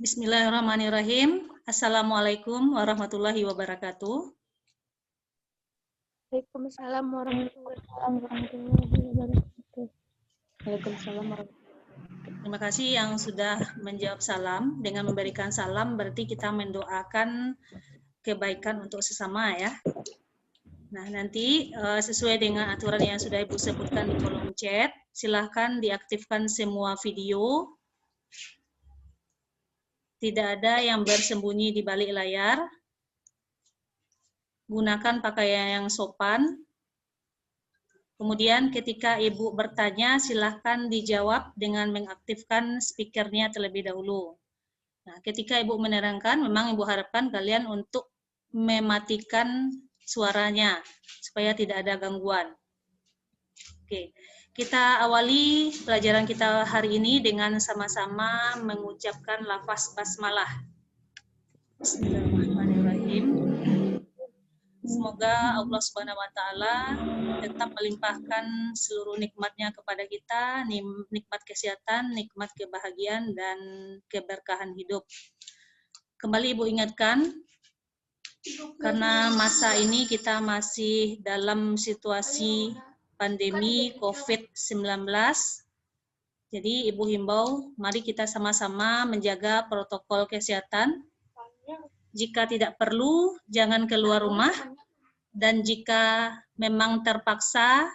Bismillahirrahmanirrahim. Assalamualaikum warahmatullahi wabarakatuh. Waalaikumsalam warahmatullahi wabarakatuh. Waalaikumsalam warahmatullahi wabarakatuh. Terima kasih yang sudah menjawab salam. Dengan memberikan salam berarti kita mendoakan kebaikan untuk sesama ya. Nah, nanti sesuai dengan aturan yang sudah Ibu sebutkan di kolom chat, silahkan diaktifkan semua video. Tidak ada yang bersembunyi di balik layar. Gunakan pakaian yang sopan. Kemudian ketika Ibu bertanya, silahkan dijawab dengan mengaktifkan speakernya terlebih dahulu. Nah, ketika Ibu menerangkan, memang Ibu harapkan kalian untuk mematikan suaranya, supaya tidak ada gangguan. Oke, kita awali pelajaran kita hari ini dengan sama-sama mengucapkan lafaz basmalah. Bismillahirrahmanirrahim. Semoga Allah Subhanahu wa Ta'ala tetap melimpahkan seluruh nikmatnya kepada kita, nikmat kesehatan, nikmat kebahagiaan, dan keberkahan hidup. Kembali Ibu ingatkan, karena masa ini kita masih dalam situasi pandemi COVID-19, jadi Ibu himbau, mari kita sama-sama menjaga protokol kesehatan. Jika tidak perlu, jangan keluar rumah. Dan jika memang terpaksa,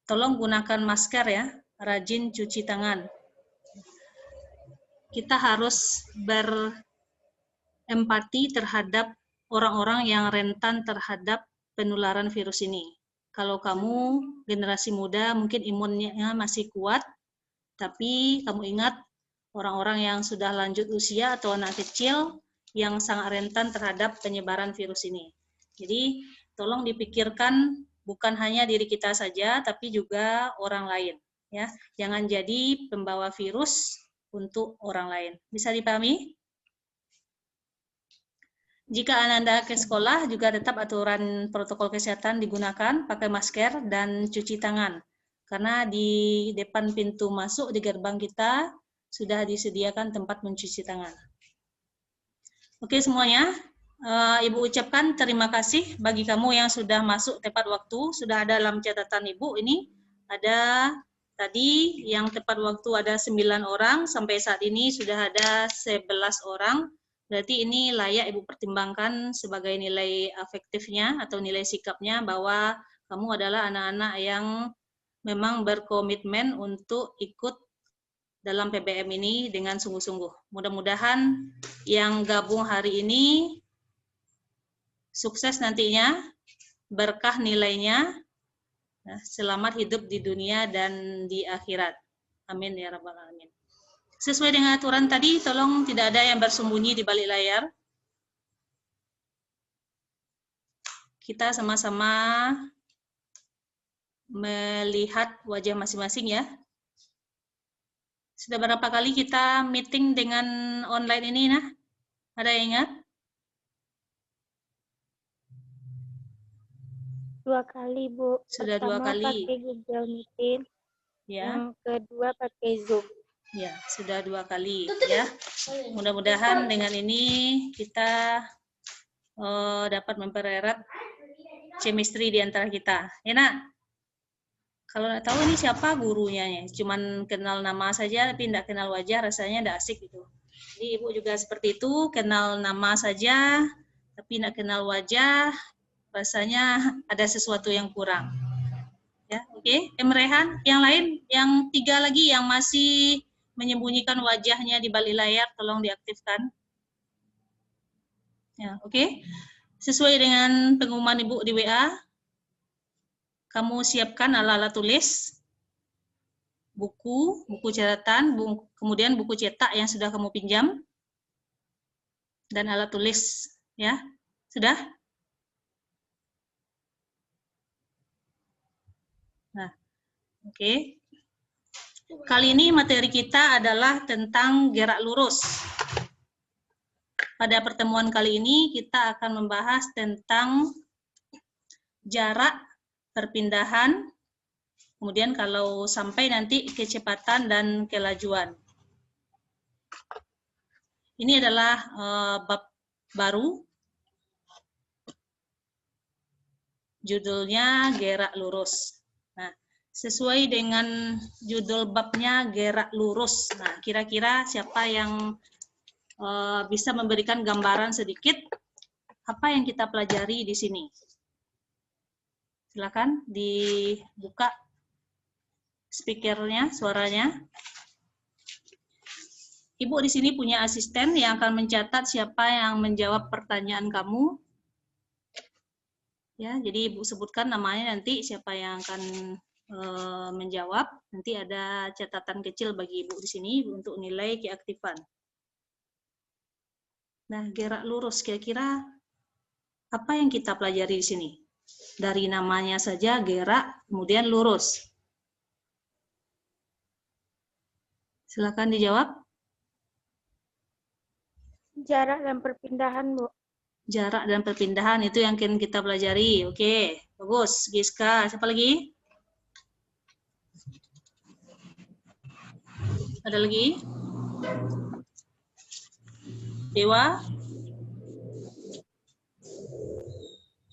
tolong gunakan masker ya, rajin cuci tangan. Kita harus berempati terhadap orang-orang yang rentan terhadap penularan virus ini. Kalau kamu generasi muda mungkin imunnya masih kuat, tapi kamu ingat orang-orang yang sudah lanjut usia atau anak kecil yang sangat rentan terhadap penyebaran virus ini. Jadi tolong dipikirkan bukan hanya diri kita saja, tapi juga orang lain. Ya, jangan jadi pembawa virus untuk orang lain. Bisa dipahami? Jika Anda ke sekolah, juga tetap aturan protokol kesehatan digunakan, pakai masker dan cuci tangan. Karena di depan pintu masuk di gerbang kita sudah disediakan tempat mencuci tangan. Oke semuanya, Ibu ucapkan terima kasih bagi kamu yang sudah masuk tepat waktu. Sudah ada dalam catatan Ibu ini, ada tadi yang tepat waktu ada 9 orang, sampai saat ini sudah ada 11 orang. Berarti ini layak Ibu pertimbangkan sebagai nilai afektifnya atau nilai sikapnya bahwa kamu adalah anak-anak yang memang berkomitmen untuk ikut dalam PBM ini dengan sungguh-sungguh. Mudah-mudahan yang gabung hari ini sukses nantinya, berkah nilainya, selamat hidup di dunia dan di akhirat. Amin ya rabbal alamin. Sesuai dengan aturan tadi, tolong tidak ada yang bersembunyi di balik layar. Kita sama-sama melihat wajah masing-masing ya. Sudah berapa kali kita meeting dengan online ini, nah? Ada yang ingat? 2 kali, Bu. Sudah Pertama 2 kali. pakai Google Meeting, Ya. yang kedua pakai Zoom. Ya, sudah 2 kali ya. Mudah-mudahan dengan ini kita dapat mempererat chemistry di antara kita. Ya, Nak? Kalau nggak tahu ini siapa gurunya ya, cuman kenal nama saja tapi tidak kenal wajah, rasanya tidak asik gitu. Jadi Ibu juga seperti itu, kenal nama saja tapi tidak kenal wajah, rasanya ada sesuatu yang kurang. Ya, oke. Rehan, yang lain, yang 3 lagi yang masih menyembunyikan wajahnya di balik layar, tolong diaktifkan. Ya, oke. Sesuai dengan pengumuman Ibu di WA, kamu siapkan alat-alat tulis, buku catatan, kemudian buku cetak yang sudah kamu pinjam, dan alat tulis. Ya, sudah? Nah, oke. Kali ini materi kita adalah tentang gerak lurus. Pada pertemuan kali ini kita akan membahas tentang jarak, perpindahan, kemudian kalau sampai nanti kecepatan dan kelajuan. Ini adalah bab baru. Judulnya gerak lurus. Nah, sesuai dengan judul babnya gerak lurus. Nah, kira-kira siapa yang bisa memberikan gambaran sedikit apa yang kita pelajari di sini? Silakan dibuka speakernya, suaranya. Ibu di sini punya asisten yang akan mencatat siapa yang menjawab pertanyaan kamu. Ya, jadi Ibu sebutkan namanya nanti siapa yang akan menjawab. Nanti ada catatan kecil bagi Ibu di sini untuk nilai keaktifan. Nah, gerak lurus kira-kira apa yang kita pelajari di sini? Dari namanya saja gerak, kemudian lurus. Silakan dijawab. Jarak dan perpindahan, Bu. Jarak dan perpindahan itu yang akan kita pelajari. Oke, bagus. Giska, siapa lagi? Ada lagi? Dewa?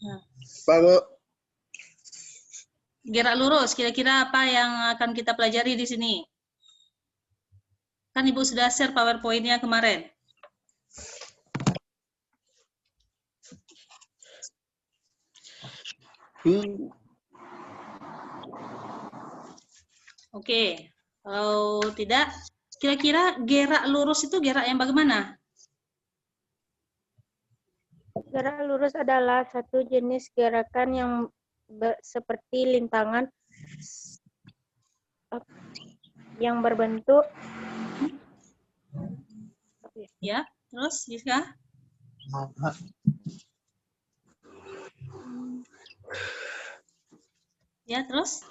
Nah. Pak, Bu. Gerak lurus, kira-kira apa yang akan kita pelajari di sini? Kan Ibu sudah share PowerPoint-nya kemarin. Oke, kalau tidak, kira-kira gerak lurus itu gerak yang bagaimana? Gerak lurus adalah satu jenis gerakan yang seperti lintangan yang berbentuk. Ya, terus Giska? Ya, terus?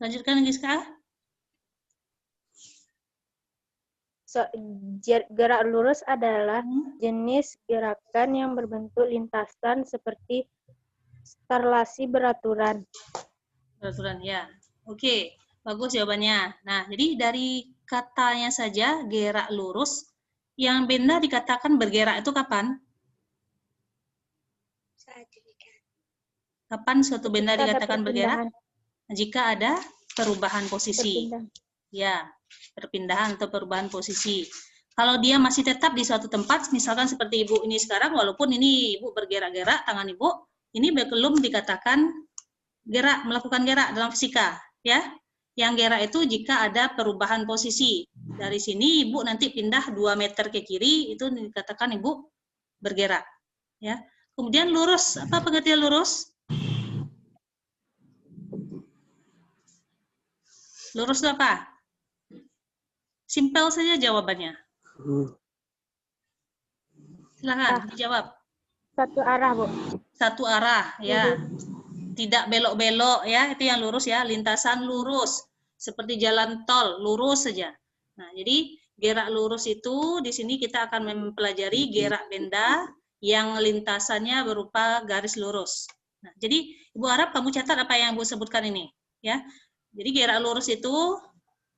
Lanjutkan Giska. Gerak lurus adalah jenis gerakan yang berbentuk lintasan seperti starlasi beraturan. Beraturan, ya. Oke, bagus jawabannya. Nah, jadi dari katanya saja gerak lurus, yang benda dikatakan bergerak itu kapan? Kapan suatu benda dikatakan bergerak? Jika ada perubahan posisi. Ya, perpindahan atau perubahan posisi. Kalau dia masih tetap di suatu tempat, misalkan seperti Ibu ini sekarang, walaupun ini Ibu bergerak-gerak, tangan Ibu, ini belum dikatakan gerak, melakukan gerak dalam fisika. Ya, yang gerak itu jika ada perubahan posisi. Dari sini Ibu nanti pindah 2 meter ke kiri, itu dikatakan Ibu bergerak. Ya. Kemudian lurus, apa pengertian lurus? Lurus itu apa? Simpel saja jawabannya. Silakan dijawab. Satu arah, Bu. Satu arah, ya. Tidak belok-belok, ya. Itu yang lurus, ya. Lintasan lurus. Seperti jalan tol, lurus saja. Nah, jadi gerak lurus itu di sini kita akan mempelajari gerak benda yang lintasannya berupa garis lurus. Nah, jadi Ibu harap kamu catat apa yang Ibu sebutkan ini, ya. Jadi gerak lurus itu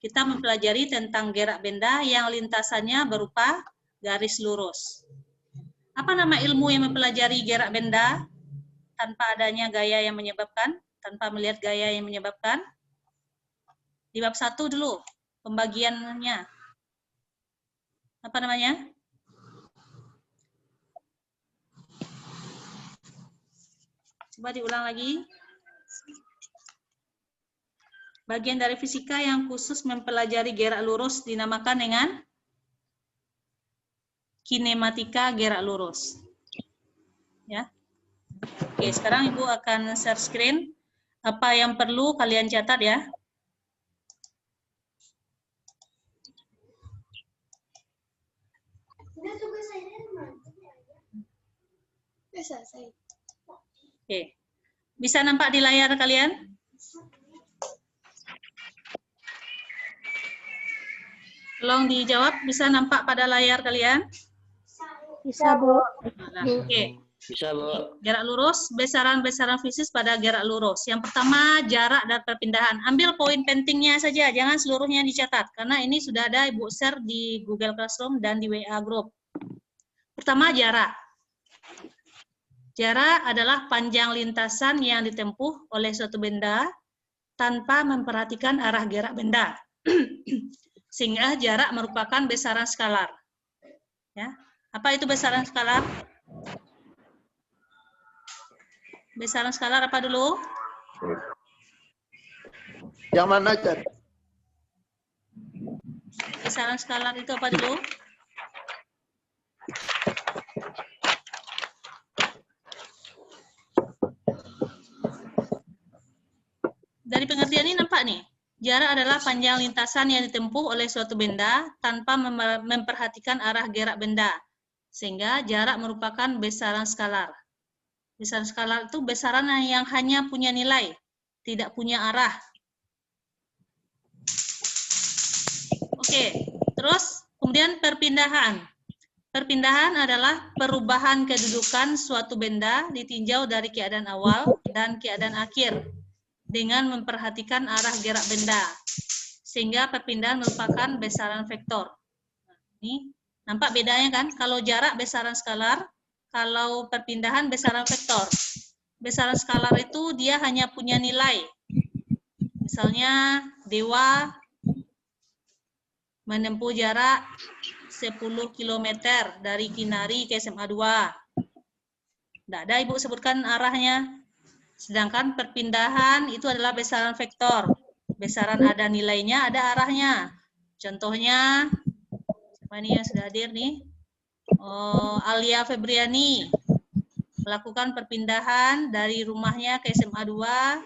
kita mempelajari tentang gerak benda yang lintasannya berupa garis lurus. Apa nama ilmu yang mempelajari gerak benda tanpa adanya gaya yang menyebabkan, tanpa melihat gaya yang menyebabkan? Di bab 1 dulu, pembagiannya. Apa namanya? Coba diulang lagi. Bagian dari fisika yang khusus mempelajari gerak lurus dinamakan dengan kinematika gerak lurus. Ya. Oke, sekarang Ibu akan share screen. Apa yang perlu kalian catat, ya? Oke. Bisa nampak di layar kalian? Tolong dijawab, bisa nampak pada layar kalian? Bisa, Bu. Nah, oke. Bisa, Bu. Jarak lurus, besaran-besaran fisis pada jarak lurus. Yang pertama, jarak dan perpindahan. Ambil poin pentingnya saja, jangan seluruhnya dicatat. Karena ini sudah ada Ibu share di Google Classroom dan di WA Group. Pertama, jarak. Jarak adalah panjang lintasan yang ditempuh oleh suatu benda tanpa memperhatikan arah gerak benda. Sehingga jarak merupakan besaran skalar. Ya. Apa itu besaran skalar? Besaran skalar apa dulu? Yang mana, Cat? Besaran skalar itu apa dulu? Dari pengertian ini nampak nih, jarak adalah panjang lintasan yang ditempuh oleh suatu benda tanpa memperhatikan arah gerak benda. Sehingga jarak merupakan besaran skalar. Besaran skalar itu besaran yang hanya punya nilai, tidak punya arah. Oke, terus kemudian perpindahan. Perpindahan adalah perubahan kedudukan suatu benda ditinjau dari keadaan awal dan keadaan akhir dengan memperhatikan arah gerak benda. Sehingga perpindahan merupakan besaran vektor. Ini nampak bedanya kan? Kalau jarak besaran skalar, kalau perpindahan besaran vektor. Besaran skalar itu dia hanya punya nilai. Misalnya Dewa menempuh jarak 10 km dari Kinari ke SMA 2. Tidak ada Ibu sebutkan arahnya. Sedangkan perpindahan itu adalah besaran vektor. Besaran ada nilainya, ada arahnya. Contohnya, siapa nih yang sudah hadir nih? Alia Febriani melakukan perpindahan dari rumahnya ke SMA 2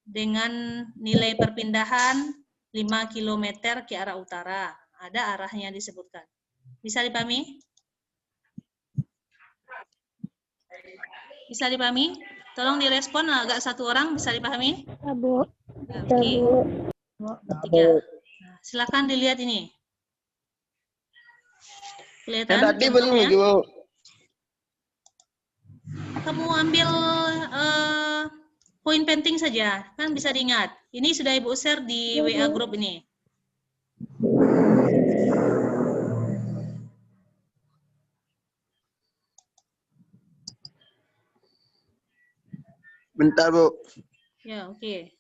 dengan nilai perpindahan 5 km ke arah utara. Ada arahnya disebutkan. Bisa dipahami? Bisa dipahami? Tolong direspon agak satu orang, bisa dipahami? Bu. Oke. Tiga. Nah, silakan dilihat ini. Kelihatan Yang tadi belum, contohnya? Bu. Kamu ambil poin penting saja, kan bisa diingat. Ini sudah Ibu share di WA Group ini. Bentar, Bu. Ya, oke.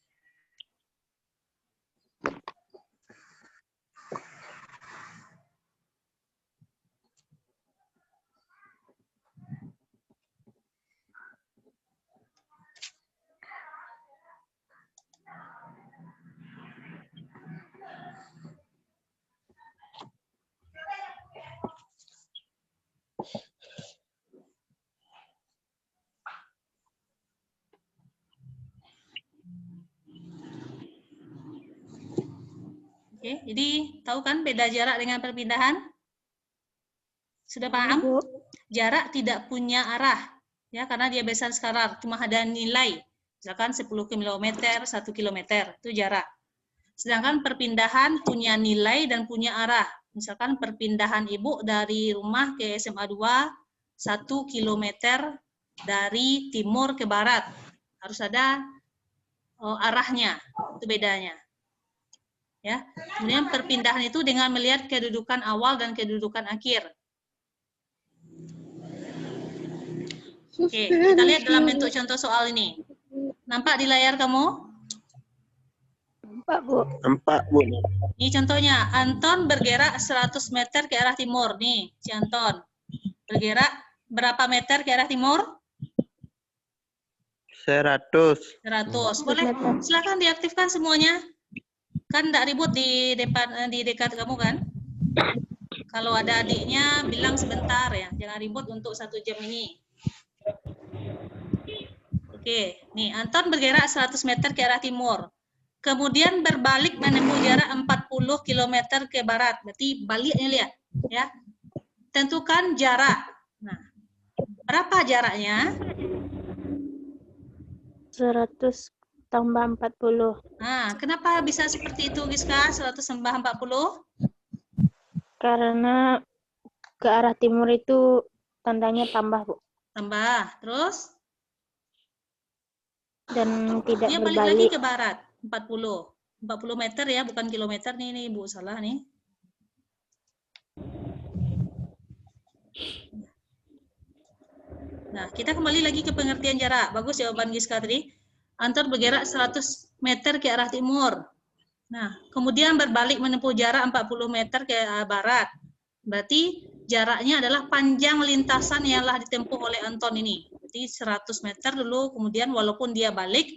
Oke, jadi tahu kan beda jarak dengan perpindahan? Sudah paham? Jarak tidak punya arah, ya karena dia besaran skalar, cuma ada nilai. Misalkan 10 km, 1 km, itu jarak. Sedangkan perpindahan punya nilai dan punya arah. Misalkan perpindahan Ibu dari rumah ke SMA 2, 1 km dari timur ke barat. Harus ada arahnya, itu bedanya. Ya. Kemudian perpindahan itu dengan melihat kedudukan awal dan kedudukan akhir. Oke, kita lihat dalam bentuk contoh soal ini. Nampak di layar kamu? Nampak, Bu. Nampak, Bu. Ini contohnya, Anton bergerak 100 meter ke arah timur. Nih, si Anton. Bergerak berapa meter ke arah timur? 100. 100. Boleh, silakan diaktifkan semuanya. Kan tidak ribut di dekat kamu kan? Kalau ada adiknya, bilang sebentar ya. Jangan ribut untuk 1 jam ini. Oke, nih Anton bergerak 100 meter ke arah timur. Kemudian berbalik menempuh jarak 40 km ke barat. Berarti baliknya lihat. Ya. Tentukan jarak. Nah, berapa jaraknya? 100 tambah 40. Nah, kenapa bisa seperti itu, Giska? 100 tambah 40? Karena ke arah timur itu tandanya tambah, Bu. Tambah. Terus? Dan tidak Dia balik lagi berbalik. ke barat. 40. 40 meter ya, bukan kilometer nih Bu, salah nih. Nah, kita kembali lagi ke pengertian jarak. Bagus jawaban Giska tadi. Anton bergerak 100 meter ke arah timur. Nah, kemudian berbalik menempuh jarak 40 meter ke arah barat. Berarti jaraknya adalah panjang lintasan yang telah ditempuh oleh Anton ini. Berarti 100 meter dulu, kemudian walaupun dia balik,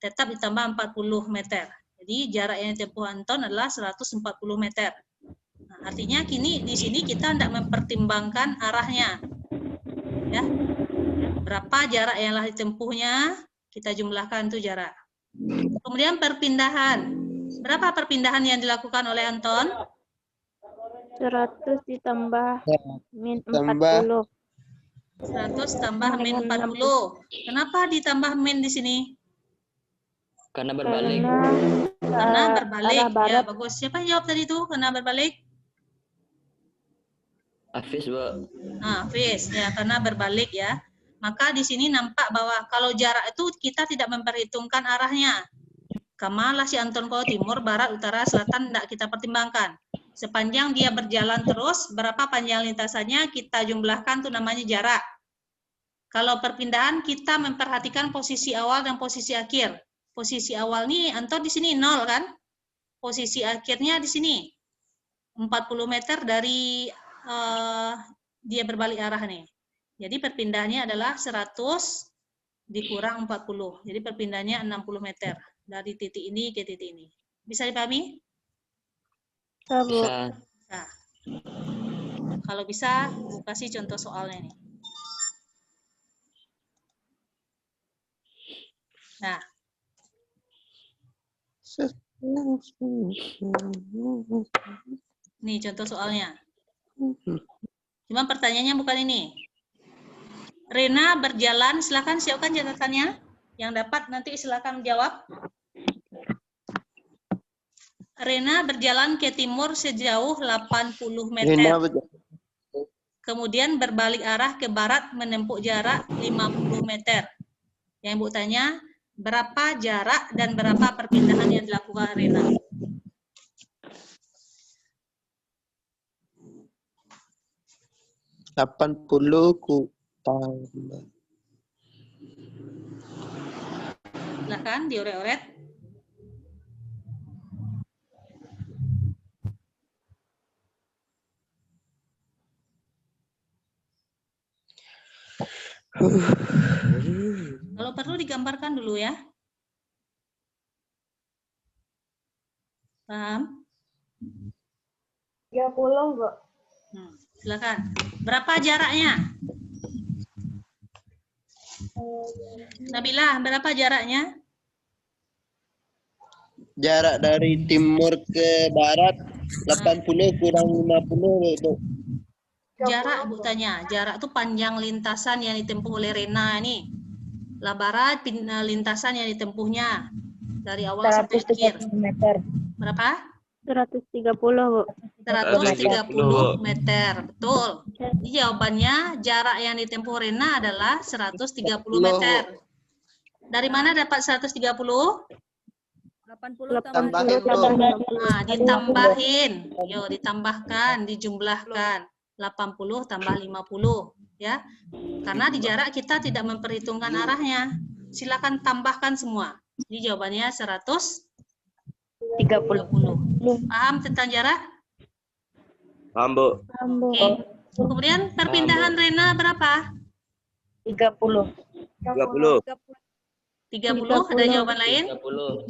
tetap ditambah 40 meter. Jadi jarak yang ditempuh Anton adalah 140 meter. Nah, artinya kini di sini kita tidak mempertimbangkan arahnya. Ya. Berapa jarak yang telah ditempuhnya, kita jumlahkan itu jarak. Kemudian perpindahan. Berapa perpindahan yang dilakukan oleh Anton? 100 ditambah min Tambah. 40. 100 tambah min 40. Kenapa ditambah min di sini? Karena berbalik. Karena berbalik. Arah barat. Ya, bagus. Siapa yang jawab tadi itu? Karena berbalik? Hafiz, Bu. Nah, Fis, ya, karena berbalik ya. Maka di sini nampak bahwa kalau jarak itu kita tidak memperhitungkan arahnya. Kemana si Anton ke timur, barat, utara, selatan tidak kita pertimbangkan. Sepanjang dia berjalan terus, berapa panjang lintasannya kita jumlahkan itu namanya jarak. Kalau perpindahan kita memperhatikan posisi awal dan posisi akhir. Posisi awal nih Anton di sini 0 kan? Posisi akhirnya di sini 40 meter dari dia berbalik arah nih. Jadi perpindahannya adalah 100 dikurang 40. Jadi perpindahannya 60 meter dari titik ini ke titik ini. Bisa dipahami? Bisa, Bu. Bisa. Nah, kalau bisa, Bu kasih contoh soalnya nih. Nah, nih contoh soalnya. Cuma pertanyaannya bukan ini. Rena berjalan, silakan siapkan catatannya. Yang dapat nanti silakan jawab. Rena berjalan ke timur sejauh 80 meter. Rena berjalan. Kemudian berbalik arah ke barat menempuh jarak 50 meter. Yang Ibu tanya, berapa jarak dan berapa perpindahan yang dilakukan Rena? ku tambah. Silakan dioret-oret. Kalau perlu digambarkan dulu ya. Paham? 30, Bu. Silakan. Berapa jaraknya? Nabila, berapa jaraknya? Jarak dari timur ke barat 80 kurang 50 itu. Jarak, Bu tanya. Jarak itu panjang lintasan yang ditempuh oleh Rena ini. Lah barat lintasan yang ditempuhnya dari awal sampai akhir. 130 meter. Berapa? 130, Bu. 130 meter. Betul. Jadi jawabannya jarak yang ditempuh Rena adalah 130 meter. Dari mana dapat 130? 80 Tambahin, Bu. Nah, ditambahin. Yo, ditambahkan, dijumlahkan. 80 tambah 50, ya. Karena di jarak kita tidak memperhitungkan arahnya. Silakan tambahkan semua. Jadi jawabannya 130. Paham tentang jarak? Paham, Bu. Oke. Kemudian perpindahan Rena berapa? 30. 30. 30, ada jawaban lain? 30.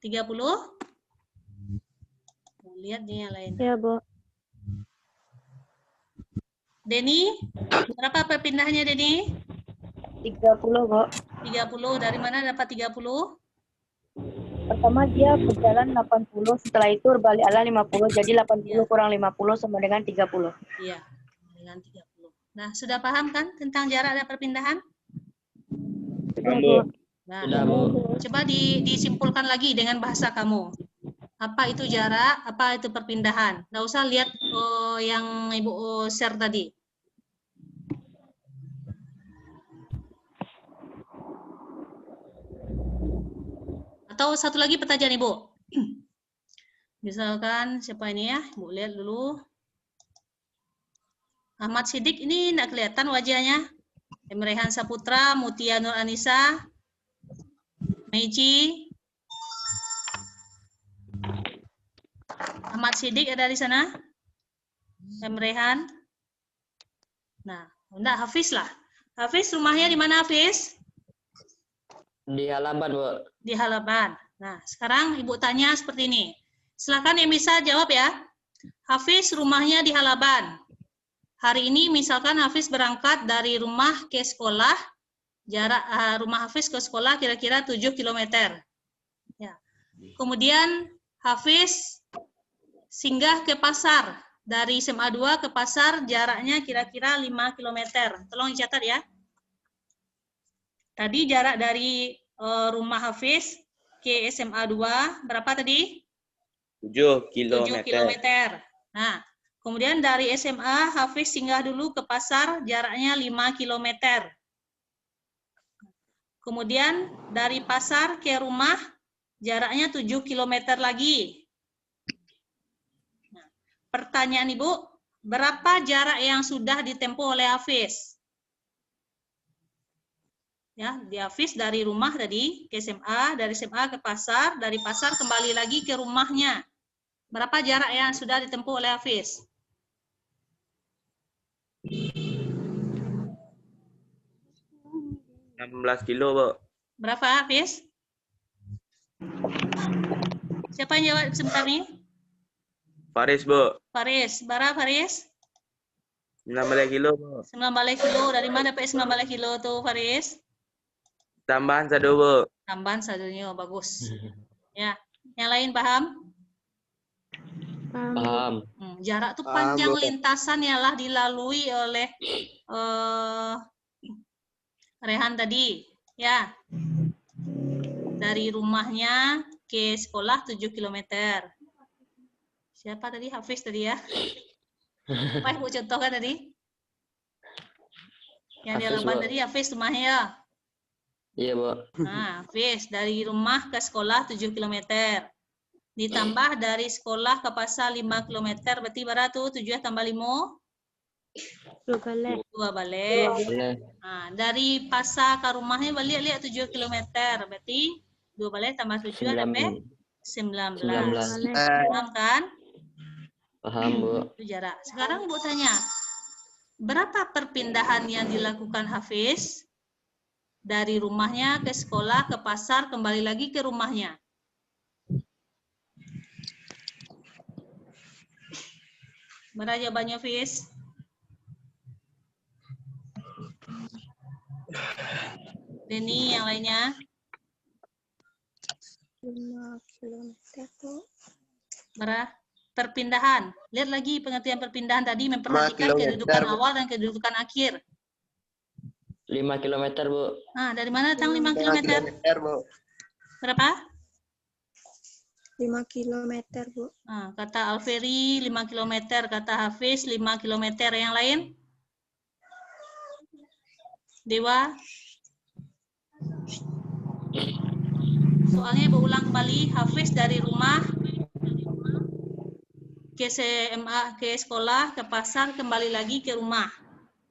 30? Lihat nih yang lain. Ya, Bu. Denny, berapa perpindahannya Denny? 30, Bu. 30, dari mana dapat 30? Pertama dia berjalan 80, setelah itu berbalik arah 50, jadi 80 kurang 50 sama dengan 30. Iya, dengan 30. Nah, sudah paham kan tentang jarak dan perpindahan? Paham, Bu. Nah, Sudah, Bu. coba disimpulkan lagi dengan bahasa kamu. Apa itu jarak, apa itu perpindahan. Nggak usah lihat yang Ibu share tadi. Atau satu lagi pertanyaan Ibu. Misalkan siapa ini ya? Ibu lihat dulu. Ahmad Siddiq ini enggak kelihatan wajahnya. Emrehan Saputra, Mutia Nur Anissa, Meiji. Ahmad Siddiq ada di sana? Emrehan. Nah, enggak Hafiz lah. Hafiz rumahnya di mana Hafiz? Di halaman, Bu. Di halaman. Nah, sekarang Ibu tanya seperti ini. Silakan yang bisa jawab ya. Hafiz rumahnya di halaban. Hari ini misalkan Hafiz berangkat dari rumah ke sekolah, jarak rumah Hafiz ke sekolah kira-kira 7 km. Ya. Kemudian Hafiz singgah ke pasar. Dari SMA 2 ke pasar jaraknya kira-kira 5 km. Tolong dicatat ya. Tadi jarak dari rumah Hafiz ke SMA 2 berapa tadi? 7 7 km. km. Nah, kemudian dari SMA Hafiz singgah dulu ke pasar jaraknya 5 km. Kemudian dari pasar ke rumah jaraknya 7 km lagi. Nah, pertanyaan Ibu, berapa jarak yang sudah ditempuh oleh Hafiz? Ya, di Hafiz dari rumah tadi ke SMA, dari SMA ke pasar, dari pasar kembali lagi ke rumahnya. Berapa jarak yang sudah ditempuh oleh Hafiz? 16 kilo, Bu. Berapa Hafiz? Siapa yang jawab sebentar nih? Faris, Bu. Faris. Berapa Faris? 16 kilo, Bu. 19 kilo. Dari mana dapat 19 kilo tuh Faris? Tambahan 1, Bu. Tambahan satunya, bagus. Ya, yang lain paham? Paham. Jarak tuh Paham, panjang Bu. lintasan ialah dilalui oleh Rehan tadi, ya. Dari rumahnya ke sekolah 7 km. Siapa tadi? Hafiz tadi ya? Apa yang Bu contohkan tadi? Yang di Hafiz, halaban Bu. tadi Hafiz rumahnya ya? Iya, Bu. Nah, Hafiz dari rumah ke sekolah 7 km. Ditambah dari sekolah ke pasar 5 km, berarti berapa tuh? 7 tambah 5? 2 balik. Boleh. Nah, dari pasar ke rumahnya balik lihat 7 km, berarti 2 balik tambah 7 ada 19. 19. Paham kan? Paham, Bu. Itu jarak. Sekarang Bu tanya, berapa perpindahan yang dilakukan Hafiz dari rumahnya ke sekolah, ke pasar, kembali lagi ke rumahnya? Mana jawabannya, Hafiz? Denny, yang lainnya? 5 km, Bu. Berapa? Perpindahan. Lihat lagi pengertian perpindahan tadi, memperhatikan 5 kedudukan kilometer. awal dan kedudukan akhir. 5 km, Bu. Nah, dari mana datang 5 km? Bu. Berapa? 5 km, Bu. Nah, kata Alferi 5 km, kata Hafiz 5 km. Yang lain? Dewa? Soalnya Ibu ulang kembali, Hafiz dari rumah ke SMA, ke sekolah, ke pasar, kembali lagi ke rumah.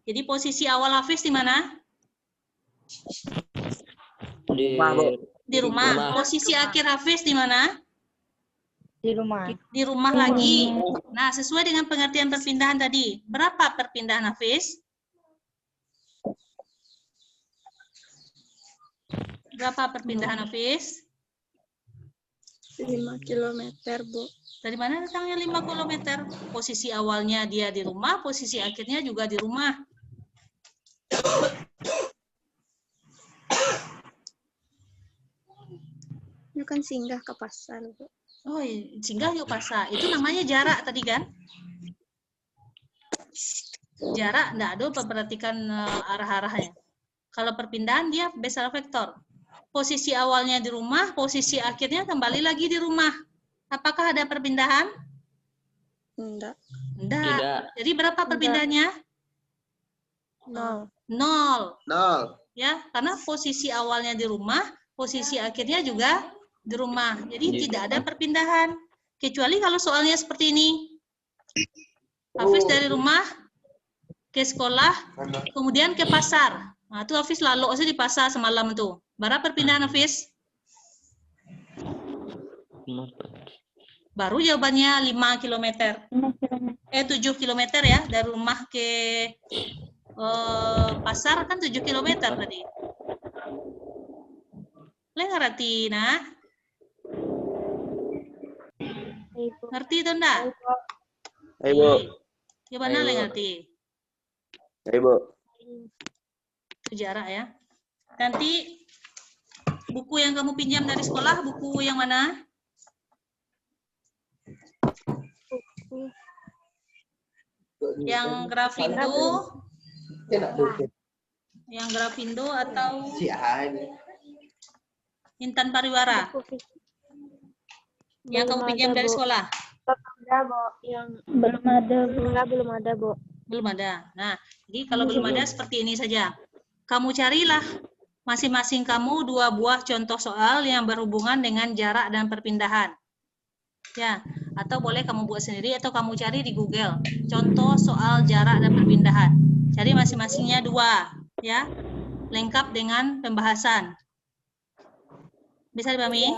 Jadi posisi awal Hafiz di mana? Di Di rumah. Posisi akhir Hafiz di mana? Di rumah. Di rumah lagi. Nah, sesuai dengan pengertian perpindahan tadi. Berapa perpindahan Hafiz? Berapa perpindahan Hafiz? 5 km, Bu. Dari mana datangnya 5 km? Posisi awalnya dia di rumah, posisi akhirnya juga di rumah. Itu kan singgah ke pasar, Bu. Oh, singgah yuk pasar. Itu namanya jarak tadi kan? Jarak, enggak ada perhatikan arah-arahnya. Kalau perpindahan dia besar vektor. Posisi awalnya di rumah, posisi akhirnya kembali lagi di rumah. Apakah ada perpindahan? Enggak. Enggak. Tidak. Jadi berapa perpindahannya? 0. 0. 0. Ya, karena posisi awalnya di rumah, posisi akhirnya juga Di rumah. Jadi tidak ada perpindahan. Kecuali kalau soalnya seperti ini. Hafiz dari rumah ke sekolah, kemudian ke pasar. Nah, itu Hafiz lalu aja di pasar semalam tuh. Berapa perpindahan Hafiz? Baru jawabannya 5 km. 7 km ya, dari rumah ke pasar kan 7 km tadi. Ngerti, nah? Ngerti itu enggak? Ibu. Gimana ngerti? Ibu. Itu jarak ya. Nanti buku yang kamu pinjam dari sekolah, buku yang mana? Yang Grafindo? Yang Grafindo atau Intan Pariwara? Yang kamu pinjam dari sekolah? Belum ada, Bu. Belum ada. Nah, jadi kalau belum ada seperti ini saja. Kamu carilah masing-masing kamu 2 buah contoh soal yang berhubungan dengan jarak dan perpindahan. Ya, atau boleh kamu buat sendiri atau kamu cari di Google. Contoh soal jarak dan perpindahan. Cari masing-masingnya 2, ya. Lengkap dengan pembahasan. Bisa dipahami?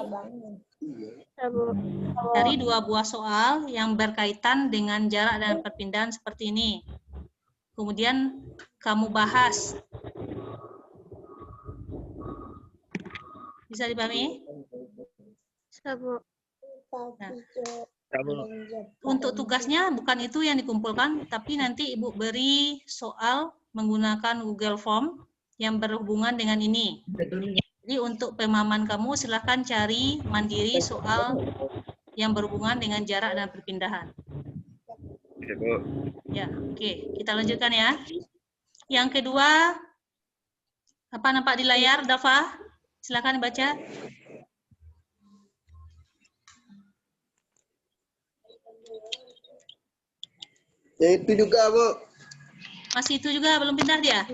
Cari 2 buah soal yang berkaitan dengan jarak dan perpindahan seperti ini. Kemudian kamu bahas. Bisa dipahami? Nah, untuk tugasnya bukan itu yang dikumpulkan, tapi nanti Ibu beri soal menggunakan Google Form yang berhubungan dengan ini. Jadi untuk pemahaman kamu silahkan cari mandiri soal yang berhubungan dengan jarak dan perpindahan. Ya, oke. Kita lanjutkan ya. Yang kedua, apa nampak di layar, Dafa? Silahkan baca. Ya itu juga, Bu. Masih itu juga, belum pindah dia?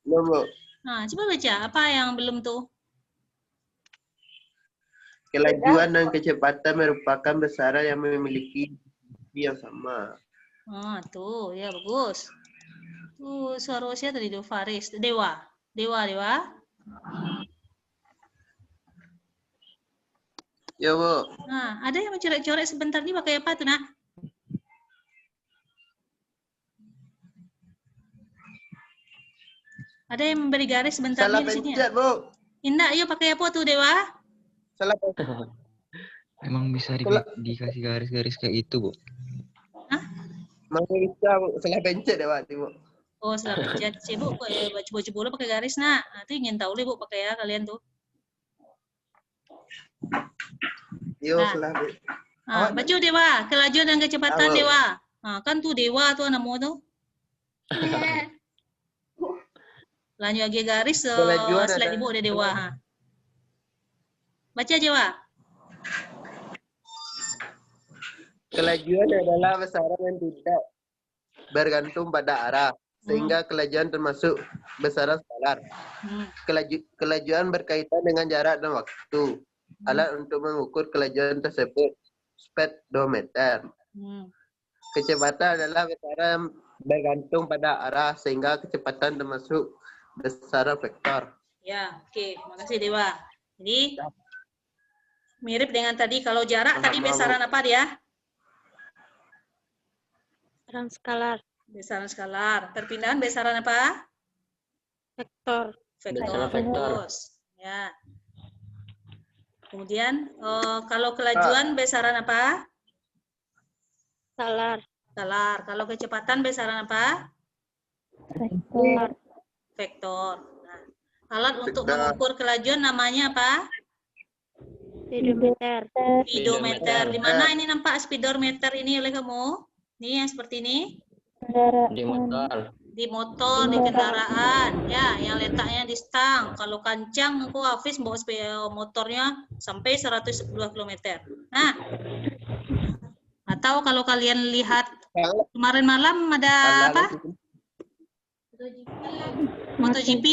Belum, Bu. Nah, coba baca. Apa yang belum tuh? Kelajuan dan kecepatan merupakan besaran yang memiliki yang sama. Oh, tuh, ya bagus. Tuh, seharusnya tadi tuh Faris. Dewa. Ya, Bu. Nah, ada yang mencoret-coret sebentar nih pakai apa tuh, Nak? Ada yang memberi garis sebentar Salah di sini. pencet, Bu. Indah, yuk pakai apa tuh, Dewa? Salah pencet. Emang bisa dikasih garis-garis kayak itu, Bu? Hah? Masih bisa, Bu. Salah pencet ya, Pak, Bu. Oh, salah pencet. Sibuk kok ya, baca-baca bola pakai garis, Nak. Nanti ingin tahu deh, Bu, pakai ya kalian tuh. Yo, Nah. salah. Nah, baca Dewa, kelajuan dan kecepatan Halo. Dewa. Nah, kan tuh Dewa tuh nama tuh. Lanjut lagi garis Kelajuan slide ada- Ibu ada Dewa. Ha. Baca Dewa. Kelajuan adalah besaran yang tidak bergantung pada arah, sehingga kelajuan termasuk besaran skalar. Hmm. Kelajuan berkaitan dengan jarak dan waktu. Alat untuk mengukur kelajuan tersebut, speedometer. Hmm. Kecepatan adalah besaran bergantung pada arah, sehingga kecepatan termasuk besaran vektor. Ya, oke. Makasih Dewa. Jadi mirip dengan tadi. Kalau jarak tadi besaran apa dia? Besaran skalar. Besaran skalar. Perpindahan besaran apa? Vektor. Vektor. Besaran vektor. Bagus. Ya. Kemudian kalau kelajuan besaran apa? Skalar. Skalar. Kalau kecepatan besaran apa? Vektor. Vektor. Nah, alat untuk Vektor. mengukur kelajuan namanya apa? Speedometer. Speedometer. Di mana ini nampak speedometer ini oleh kamu? Ini yang seperti ini. Di motor. Di motor, di kendaraan. Ya, yang letaknya di stang. Kalau kancang, aku Hafiz bawa motornya sampai 110 km. Nah, atau kalau kalian lihat kemarin malam ada apa? MotoGP.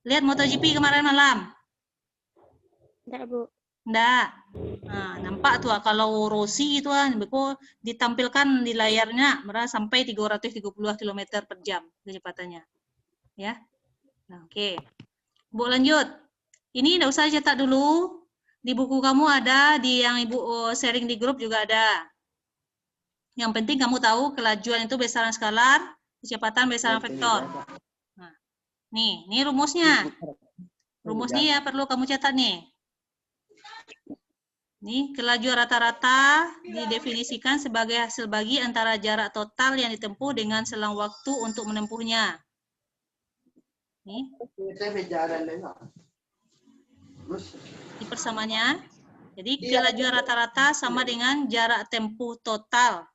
Lihat MotoGP kemarin malam. Enggak, Bu. Enggak. Nah, nampak tuh kalau Rossi itu kan ditampilkan di layarnya sampai 330 km per jam kecepatannya. Ya. Nah, oke. Bu lanjut. Ini enggak usah cetak dulu. Di buku kamu ada, di yang Ibu sharing di grup juga ada. Yang penting kamu tahu kelajuan itu besaran skalar, kecepatan besaran vektor. Nah, ini rumusnya. Rumusnya ya perlu kamu catat nih. Nih, kelajuan rata-rata didefinisikan sebagai hasil bagi antara jarak total yang ditempuh dengan selang waktu untuk menempuhnya. Nih. Ini persamaannya. Jadi kelajuan rata-rata sama dengan jarak tempuh total.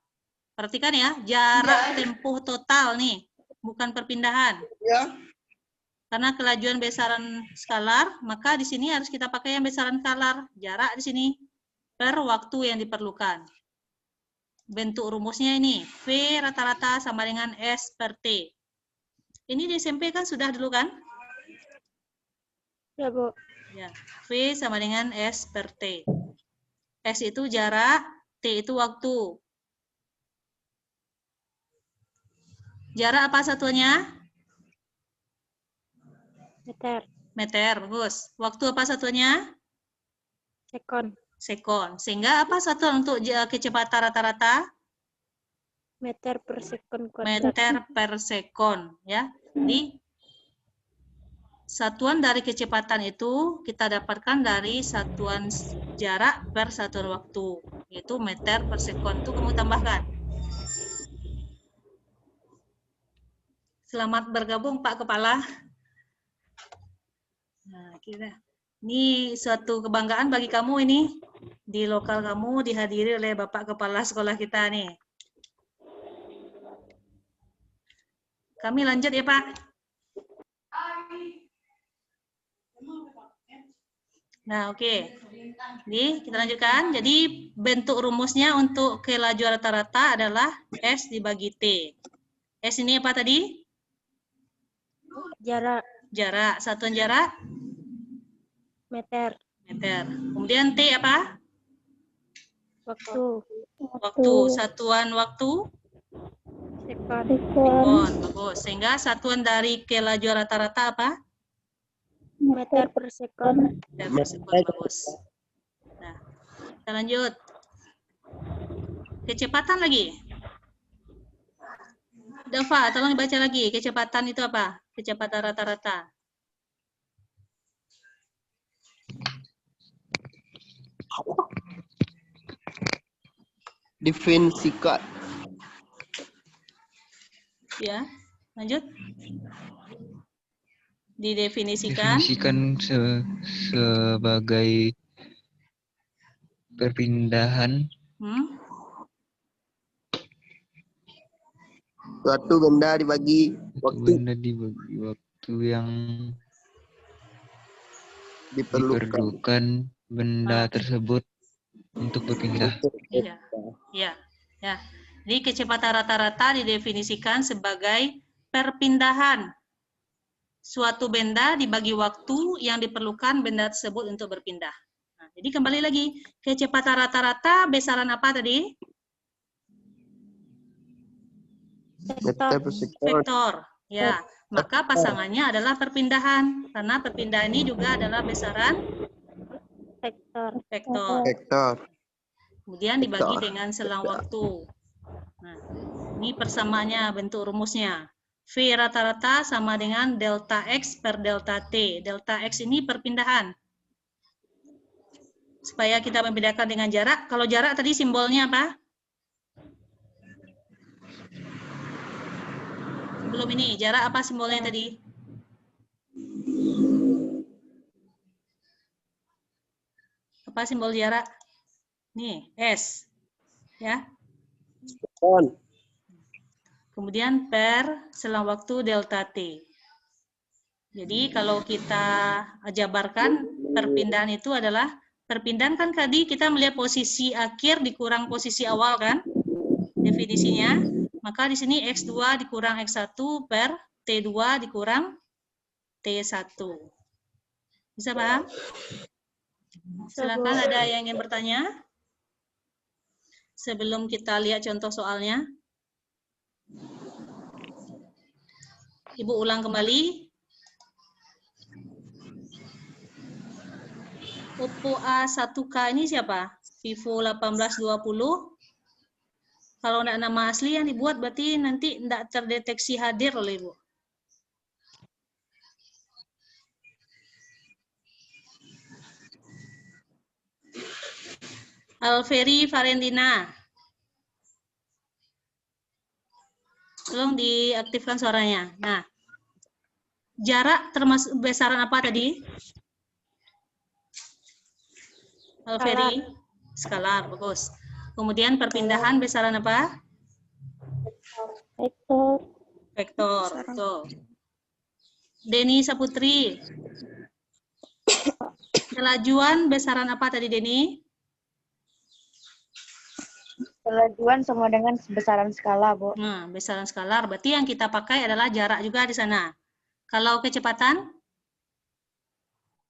Perhatikan ya, jarak tempuh total nih, bukan perpindahan. Ya. Karena kelajuan besaran skalar, maka di sini harus kita pakai yang besaran skalar. Jarak di sini per waktu yang diperlukan. Bentuk rumusnya ini, V rata-rata sama dengan S per T. Ini di SMP kan sudah dulu kan? Ya, Bu. Ya, V sama dengan S per T. S itu jarak, T itu waktu. Jarak apa satuannya? Meter. Meter, bagus. Waktu apa satuannya? Sekon. Sekon. Sehingga apa satuan untuk kecepatan rata-rata? Meter per sekon kuadrat. Meter per sekon. Ya. Jadi, satuan dari kecepatan itu kita dapatkan dari satuan jarak per satuan waktu. Yaitu meter per sekon. Itu kamu tambahkan. Selamat bergabung Pak Kepala. Nah, ini suatu kebanggaan bagi kamu ini. Di lokal kamu dihadiri oleh Bapak Kepala sekolah kita nih. Kami lanjut ya Pak. Nah, oke. Jadi kita lanjutkan. Jadi bentuk rumusnya untuk kelajuan rata-rata adalah S dibagi T. S ini apa tadi? Jarak. Jarak. Satuan jarak? Meter. Meter. Kemudian T apa? Waktu. Waktu. Satuan waktu? Sekon. Sekon. Bagus. Sehingga satuan dari kelajuan rata-rata apa? Meter per sekon. Meter per sekon. Bagus. Nah, kita lanjut. Kecepatan lagi. Dava, tolong dibaca lagi. Kecepatan itu apa? Kecepatan rata-rata. Definisikan. Ya, lanjut. Didefinisikan. Definisikan sebagai perpindahan Suatu benda dibagi waktu. Benda dibagi waktu yang diperlukan benda tersebut untuk berpindah. Iya, ya, ya. Jadi kecepatan rata-rata didefinisikan sebagai perpindahan suatu benda dibagi waktu yang diperlukan benda tersebut untuk berpindah. Nah, jadi kembali lagi, kecepatan rata-rata besaran apa tadi? Vektor. Ya, maka pasangannya adalah perpindahan. Karena perpindahan ini juga adalah besaran vektor. Kemudian dibagi dengan selang waktu. Nah, ini persamaannya bentuk rumusnya. V rata-rata sama dengan delta X per delta T. Delta X ini perpindahan. Supaya kita membedakan dengan jarak. Kalau jarak tadi simbolnya apa? Belum ini, jarak apa simbolnya tadi? Apa simbol jarak? Nih, S. Ya. Kemudian per selang waktu delta T. Jadi kalau kita jabarkan perpindahan itu adalah, perpindahan kan tadi kita melihat posisi akhir dikurang posisi awal kan? Definisinya. Maka di sini X2 dikurang X1 per T2 dikurang T1. Bisa paham? Silakan, ada yang ingin bertanya? Sebelum kita lihat contoh soalnya. Ibu ulang kembali. Oppo A1K ini siapa? Vivo 1820. Kalau enggak nama asli yang dibuat berarti nanti enggak terdeteksi hadir oleh Ibu. Alferi Valentina. Tolong diaktifkan suaranya. Nah, jarak termasuk besaran apa tadi? Alferi, skalar, bagus. Kemudian perpindahan besaran apa? Vektor. Vektor, betul. Deni Saputri. Kelajuan besaran apa tadi, Deni? Kelajuan sama dengan besaran skala, Bu. Nah, besaran skalar. Berarti yang kita pakai adalah jarak juga di sana. Kalau kecepatan?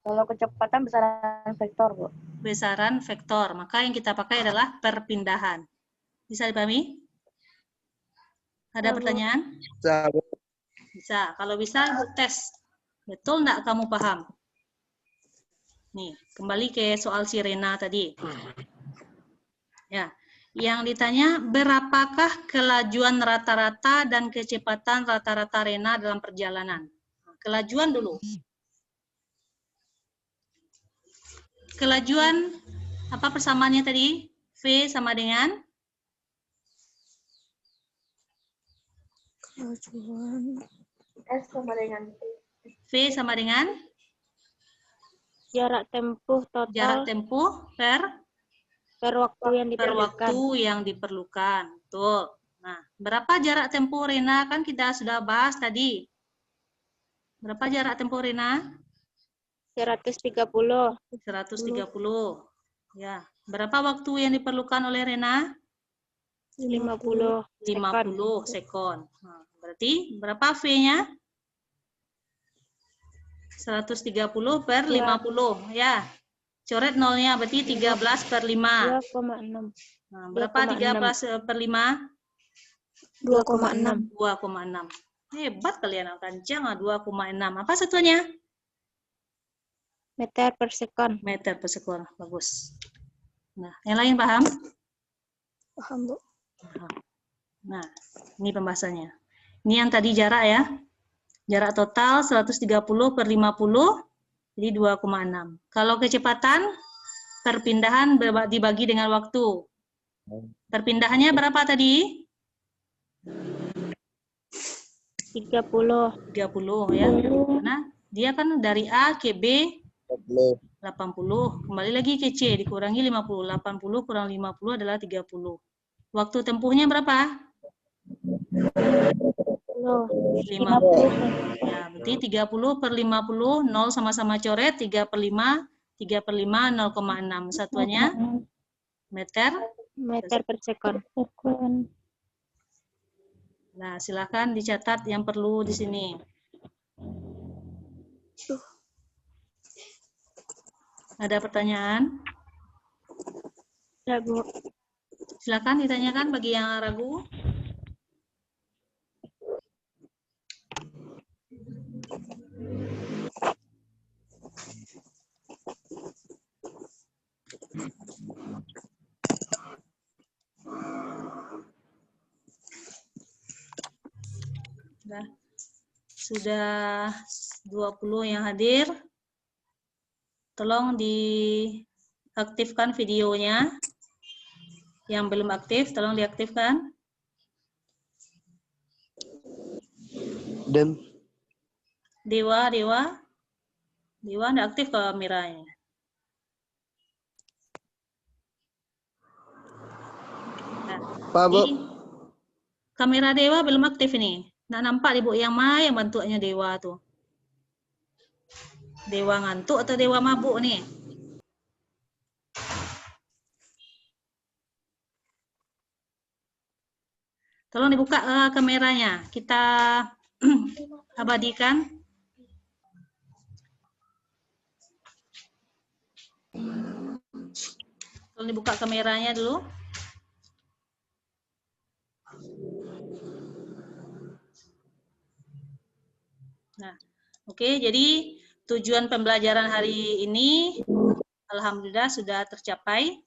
Kalau kecepatan besaran vektor, Bu. Besaran vektor. Maka yang kita pakai adalah perpindahan. Bisa dipahami? Ada pertanyaan? Bisa. Kalau bisa, Ibu tes. Betul nggak kamu paham? Nih, kembali ke soal Sirena tadi. Ya, yang ditanya, berapakah kelajuan rata-rata dan kecepatan rata-rata Rena dalam perjalanan? Kelajuan dulu. Kelajuan, apa persamaannya tadi? V sama dengan? S sama dengan V sama dengan? jarak tempuh total Jarak tempuh per waktu yang waktu yang diperlukan. Betul. Nah, berapa jarak tempuh Rena? Kan kita sudah bahas tadi. Berapa jarak tempuh Rena? 130. 130. Ya. Berapa waktu yang diperlukan oleh Rena? 50 50 sekon. Nah, berarti berapa V-nya? 130 per 50. Ya. Coret nolnya, berarti 13 per 5. 2,6. Nah, berapa 13 per 5? 2,6. 2,6. Hebat kalian, kencang 2,6. Apa satunya? Meter per sekon. Meter per sekon. Bagus. Nah, yang lain paham? Paham, Bu. Nah, ini pembahasannya. Ini yang tadi jarak ya. Jarak total 130 per 50, jadi 2,6. Kalau kecepatan, perpindahan dibagi dengan waktu. Perpindahannya berapa tadi? 30. 30 ya. Karena dia kan dari A ke B 80. Kembali lagi ke C, dikurangi 50. 80 kurang 50 adalah 30. Waktu tempuhnya berapa? 50. Ya, berarti 30 per 50, 0 sama-sama coret, 3 per 5, 3 per 5, 0,6. Satuannya meter. Meter per sekon. Nah, silakan dicatat yang perlu di sini. Ada pertanyaan? Ya, Bu. Silakan ditanyakan bagi yang ragu. Sudah 20 yang hadir. Tolong diaktifkan videonya. Yang belum aktif, tolong diaktifkan. Dewa nggak aktif kameranya. Nah, Pak, Bu. Kamera Dewa belum aktif ini. Nggak nampak Ibu yang mana yang bentuknya Dewa tuh. Dewa ngantuk atau Dewa mabuk nih? Tolong dibuka kameranya. Kita abadikan. Tolong dibuka kameranya dulu. Nah, oke, jadi tujuan pembelajaran hari ini alhamdulillah sudah tercapai.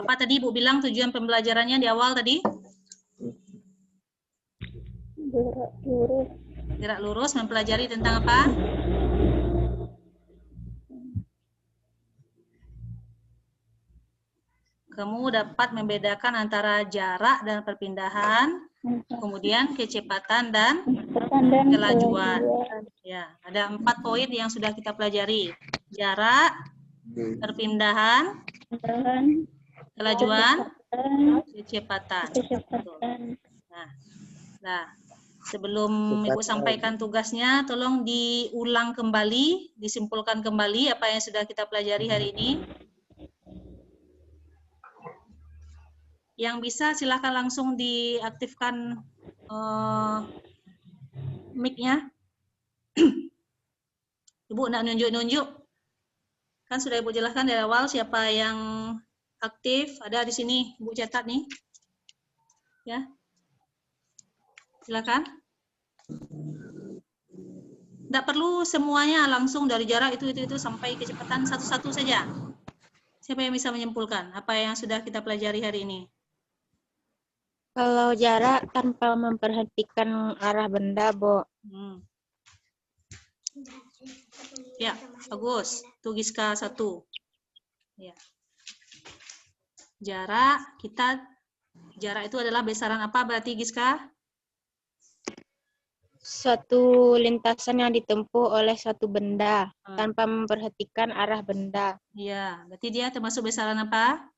Apa tadi Ibu bilang tujuan pembelajarannya di awal tadi? Gerak lurus mempelajari tentang apa? Kamu dapat membedakan antara jarak dan perpindahan, kemudian kecepatan dan kelajuan. Ya, ada 4 poin yang sudah kita pelajari. Jarak, perpindahan, kelajuan, kecepatan. Nah, sebelum Ibu sampaikan tugasnya, tolong diulang kembali, disimpulkan kembali apa yang sudah kita pelajari hari ini. Yang bisa silakan langsung diaktifkan mic-nya. Ibu nak nunjuk-nunjuk. Kan sudah Ibu jelaskan dari awal siapa yang aktif. Ada di sini, Ibu catat nih. Ya. Silakan. Tidak perlu semuanya langsung dari jarak itu sampai kecepatan satu-satu saja. Siapa yang bisa menyimpulkan apa yang sudah kita pelajari hari ini? Kalau jarak tanpa memperhatikan arah benda, Bu. Ya, bagus. Itu Giska 1. Ya. Jarak itu adalah besaran apa berarti Giska? Suatu lintasan yang ditempuh oleh suatu benda tanpa memperhatikan arah benda. Iya, berarti dia termasuk besaran apa?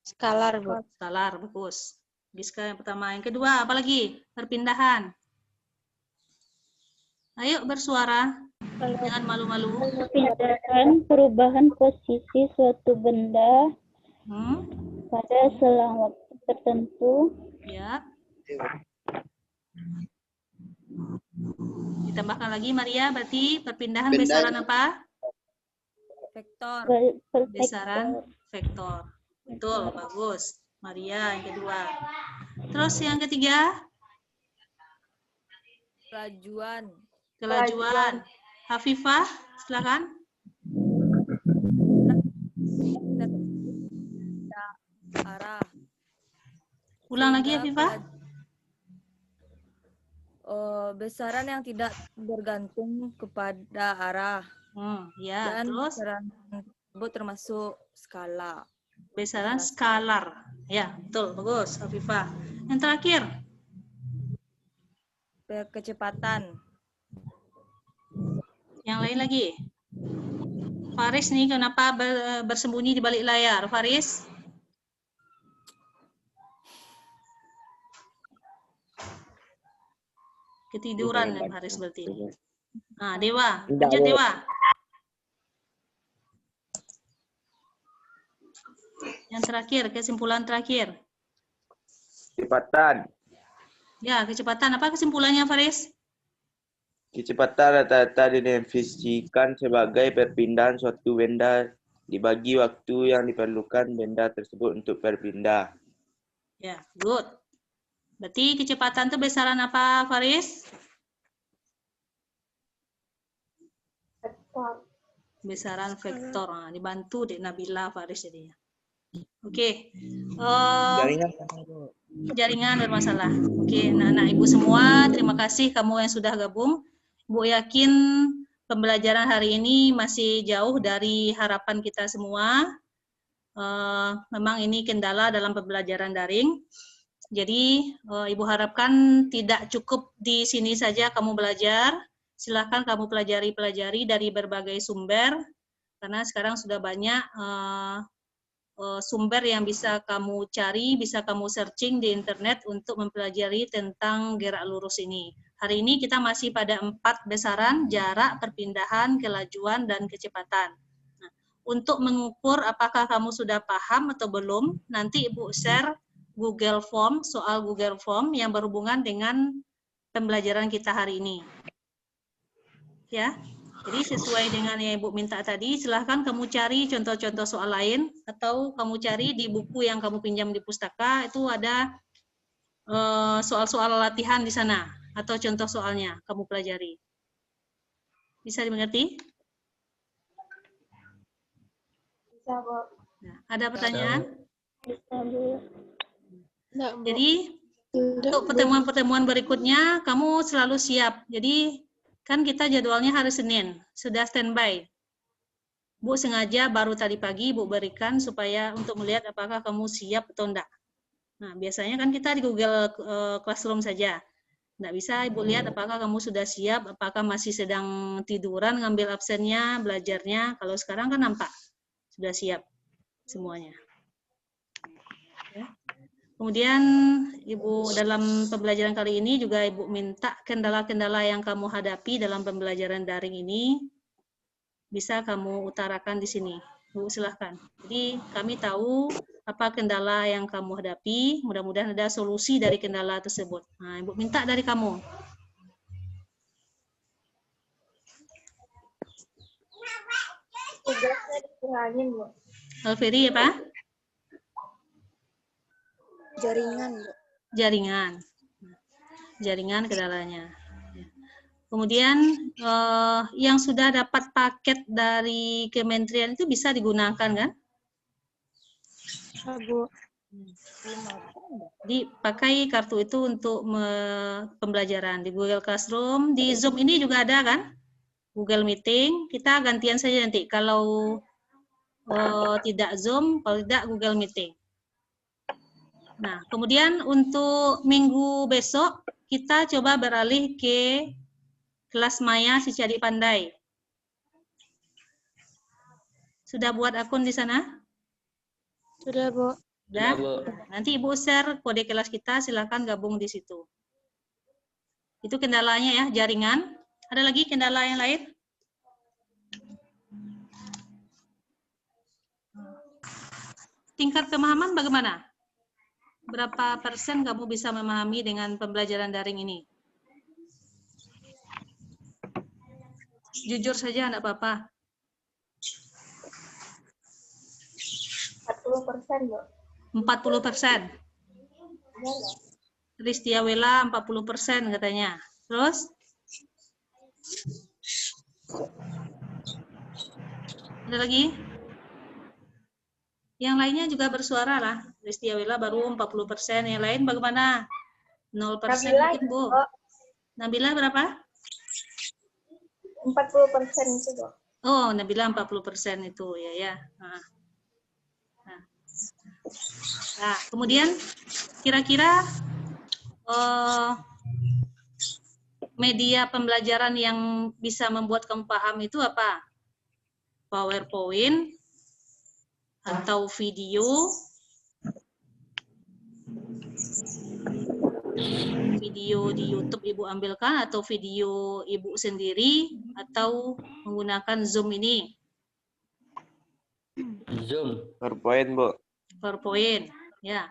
Skalar, Bu. Skalar, bagus. Giska yang pertama. Yang kedua, apa lagi? Perpindahan. Ayo bersuara. Jangan malu-malu. Perpindahan perubahan posisi suatu benda pada selang waktu tertentu. Ya. Ditambahkan lagi Maria, berarti perpindahan besaran apa? Vektor. Besaran vektor. Betul, bagus. Maria yang kedua. Terus yang ketiga? Kelajuan. Hafifah, silakan. Arah. Ulang lagi Hafifah. Besaran yang tidak bergantung kepada arah. Ya, dan terus besaran tersebut termasuk skala. Besaran skalar. Ya, betul, bagus Hafifah. Yang terakhir? Kecepatan. Yang lain lagi? Faris nih kenapa bersembunyi di balik layar? Faris? Ketiduran ya Faris berarti. Nah, Dewa, lanjut Dewa. Yang terakhir, kesimpulan terakhir. Kecepatan. Ya, kecepatan. Apa kesimpulannya, Faris? Kecepatan rata-rata didefinisikan sebagai perpindahan suatu benda dibagi waktu yang diperlukan benda tersebut untuk berpindah. Ya, good. Berarti kecepatan itu besaran apa, Faris? Vektor. Besaran vektor. Nah, dibantu Dek Nabila Faris jadinya. Oke. Jaringan bermasalah. Oke, anak-anak Ibu semua, terima kasih kamu yang sudah gabung. Ibu yakin pembelajaran hari ini masih jauh dari harapan kita semua. Memang ini kendala dalam pembelajaran daring. Jadi, Ibu harapkan tidak cukup di sini saja kamu belajar. Silakan kamu pelajari dari berbagai sumber, karena sekarang sudah banyak sumber yang bisa kamu cari, bisa kamu searching di internet untuk mempelajari tentang gerak lurus ini. Hari ini kita masih pada 4 besaran, jarak, perpindahan, kelajuan, dan kecepatan. Nah, untuk mengukur apakah kamu sudah paham atau belum, nanti Ibu share Google Form, soal Google Form yang berhubungan dengan pembelajaran kita hari ini. Ya, Jadi sesuai dengan yang Ibu minta tadi, silahkan kamu cari contoh-contoh soal lain, atau kamu cari di buku yang kamu pinjam di pustaka, itu ada soal-soal latihan di sana, atau contoh soalnya kamu pelajari. Bisa dimengerti? Bisa, Bu. Nah, ada pertanyaan? Bisa, Bu. Jadi untuk pertemuan-pertemuan berikutnya kamu selalu siap. Jadi kan kita jadwalnya hari Senin, sudah standby. Bu sengaja baru tadi pagi Bu berikan supaya untuk melihat apakah kamu siap atau enggak. Nah, biasanya kan kita di Google Classroom saja. Enggak bisa Ibu lihat apakah kamu sudah siap, apakah masih sedang tiduran ngambil absennya, belajarnya. Kalau sekarang kan nampak sudah siap semuanya. Ya. Kemudian Ibu dalam pembelajaran kali ini juga Ibu minta kendala-kendala yang kamu hadapi dalam pembelajaran daring ini bisa kamu utarakan di sini. Bu, silahkan. Jadi kami tahu apa kendala yang kamu hadapi, mudah-mudahan ada solusi dari kendala tersebut. Nah, Ibu minta dari kamu. Tugasnya dikurangin, Bu. Alferi apa? Jaringan, Bu. Jaringan. Jaringan kendalanya. Kemudian yang sudah dapat paket dari kementerian itu bisa digunakan kan? Bu. Jadi pakai kartu itu untuk pembelajaran di Google Classroom. Di Zoom ini juga ada kan? Google Meeting. Kita gantian saja nanti. Kalau tidak Zoom, kalau tidak Google Meeting. Nah, kemudian untuk minggu besok kita coba beralih ke kelas Maya si Cadi Pandai. Sudah buat akun di sana? Sudah, Bu. Sudah? Bu. Nanti Ibu share kode kelas kita, silakan gabung di situ. Itu kendalanya ya, jaringan. Ada lagi kendala yang lain? Tingkat pemahaman bagaimana? Berapa persen kamu bisa memahami dengan pembelajaran daring ini? Jujur saja, enggak apa-apa. 40%, Bu. 40%. Ristiawela 40% katanya. Terus? Ada lagi? Yang lainnya juga bersuara lah. Ristiawela baru 40%. Yang lain bagaimana? 0% mungkin, Bu. Nabila berapa? 40% itu, Bu. Oh, Nabila 40% itu ya. Nah, kemudian kira-kira media pembelajaran yang bisa membuat kamu paham itu apa? PowerPoint atau video? Video di YouTube Ibu ambilkan atau video Ibu sendiri atau menggunakan Zoom ini? Zoom. PowerPoint, Bu. PowerPoint, ya.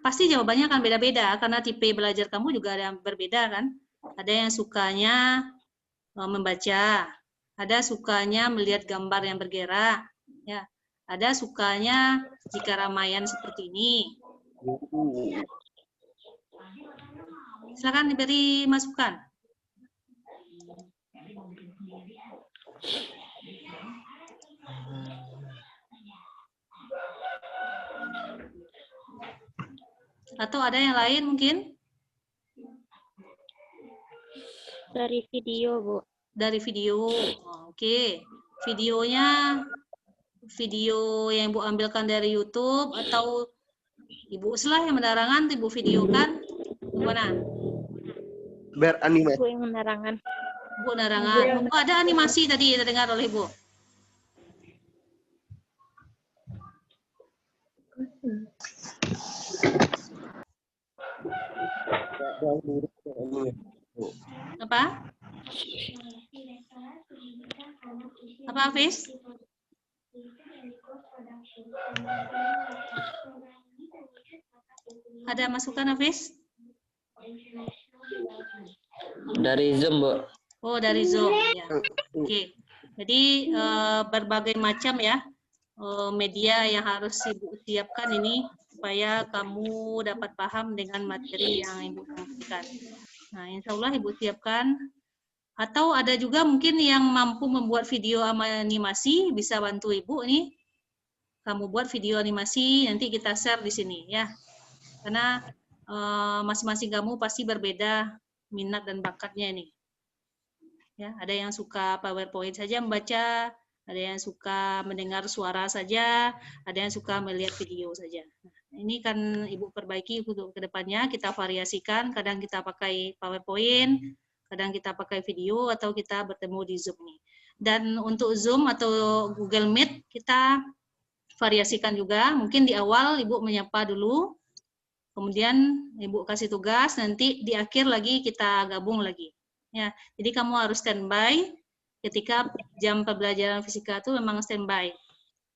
Pasti jawabannya akan beda-beda karena tipe belajar kamu juga ada yang berbeda kan. Ada yang sukanya membaca, ada sukanya melihat gambar yang bergerak, ya. Ada sukanya jika ramaian seperti ini. Silakan diberi masukan. Atau ada yang lain mungkin? Dari video, Bu. Dari video. Oke. Videonya video yang Ibu ambilkan dari YouTube atau Ibu Uslah yang menerangan Ibu videokan? Gimana? Beranimasi. Bu yang menerangan. Bu menerangan. Oh, ada animasi tadi terdengar oleh Ibu. Apa? Apa, Hafiz? Ada masukan, Hafiz? Dari Zoom, Bu. Oh, dari Zoom. Ya. Oke. Jadi berbagai macam ya media yang harus Ibu siapkan ini supaya kamu dapat paham dengan materi yang Ibu sampaikan. Nah, insya Allah Ibu siapkan. Atau ada juga mungkin yang mampu membuat video animasi, bisa bantu Ibu nih. Kamu buat video animasi, nanti kita share di sini ya. Karena masing-masing kamu pasti berbeda minat dan bakatnya ini. Ya, ada yang suka PowerPoint saja membaca, ada yang suka mendengar suara saja, ada yang suka melihat video saja. Nah, ini kan Ibu perbaiki untuk kedepannya, kita variasikan, kadang kita pakai PowerPoint, kadang kita pakai video, atau kita bertemu di Zoom nih. Dan untuk Zoom atau Google Meet, kita variasikan juga, mungkin di awal Ibu menyapa dulu, kemudian Ibu kasih tugas, nanti di akhir lagi kita gabung lagi. Ya, jadi kamu harus standby ketika jam pembelajaran fisika itu memang standby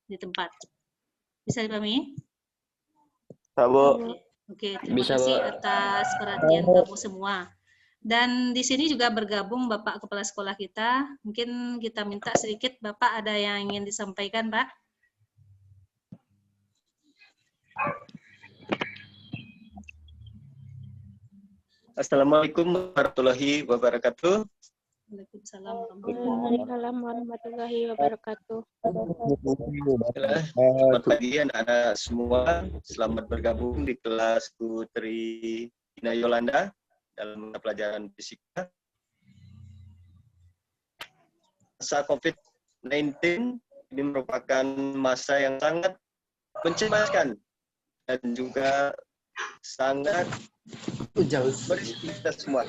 di tempat. Bisa dipahami? Oke, terima kasih atas perhatian kamu semua. Dan di sini juga bergabung Bapak Kepala Sekolah kita. Mungkin kita minta sedikit, Bapak ada yang ingin disampaikan, Pak? Assalamualaikum warahmatullahi wabarakatuh. Waalaikumsalam warahmatullahi wabarakatuh. Selamat pagi anak-anak semua. Selamat bergabung di kelas Putri Ina Yolanda dalam pelajaran fisika. Masa COVID-19 ini merupakan masa yang sangat mencemaskan dan juga sangat berisiko kita semua.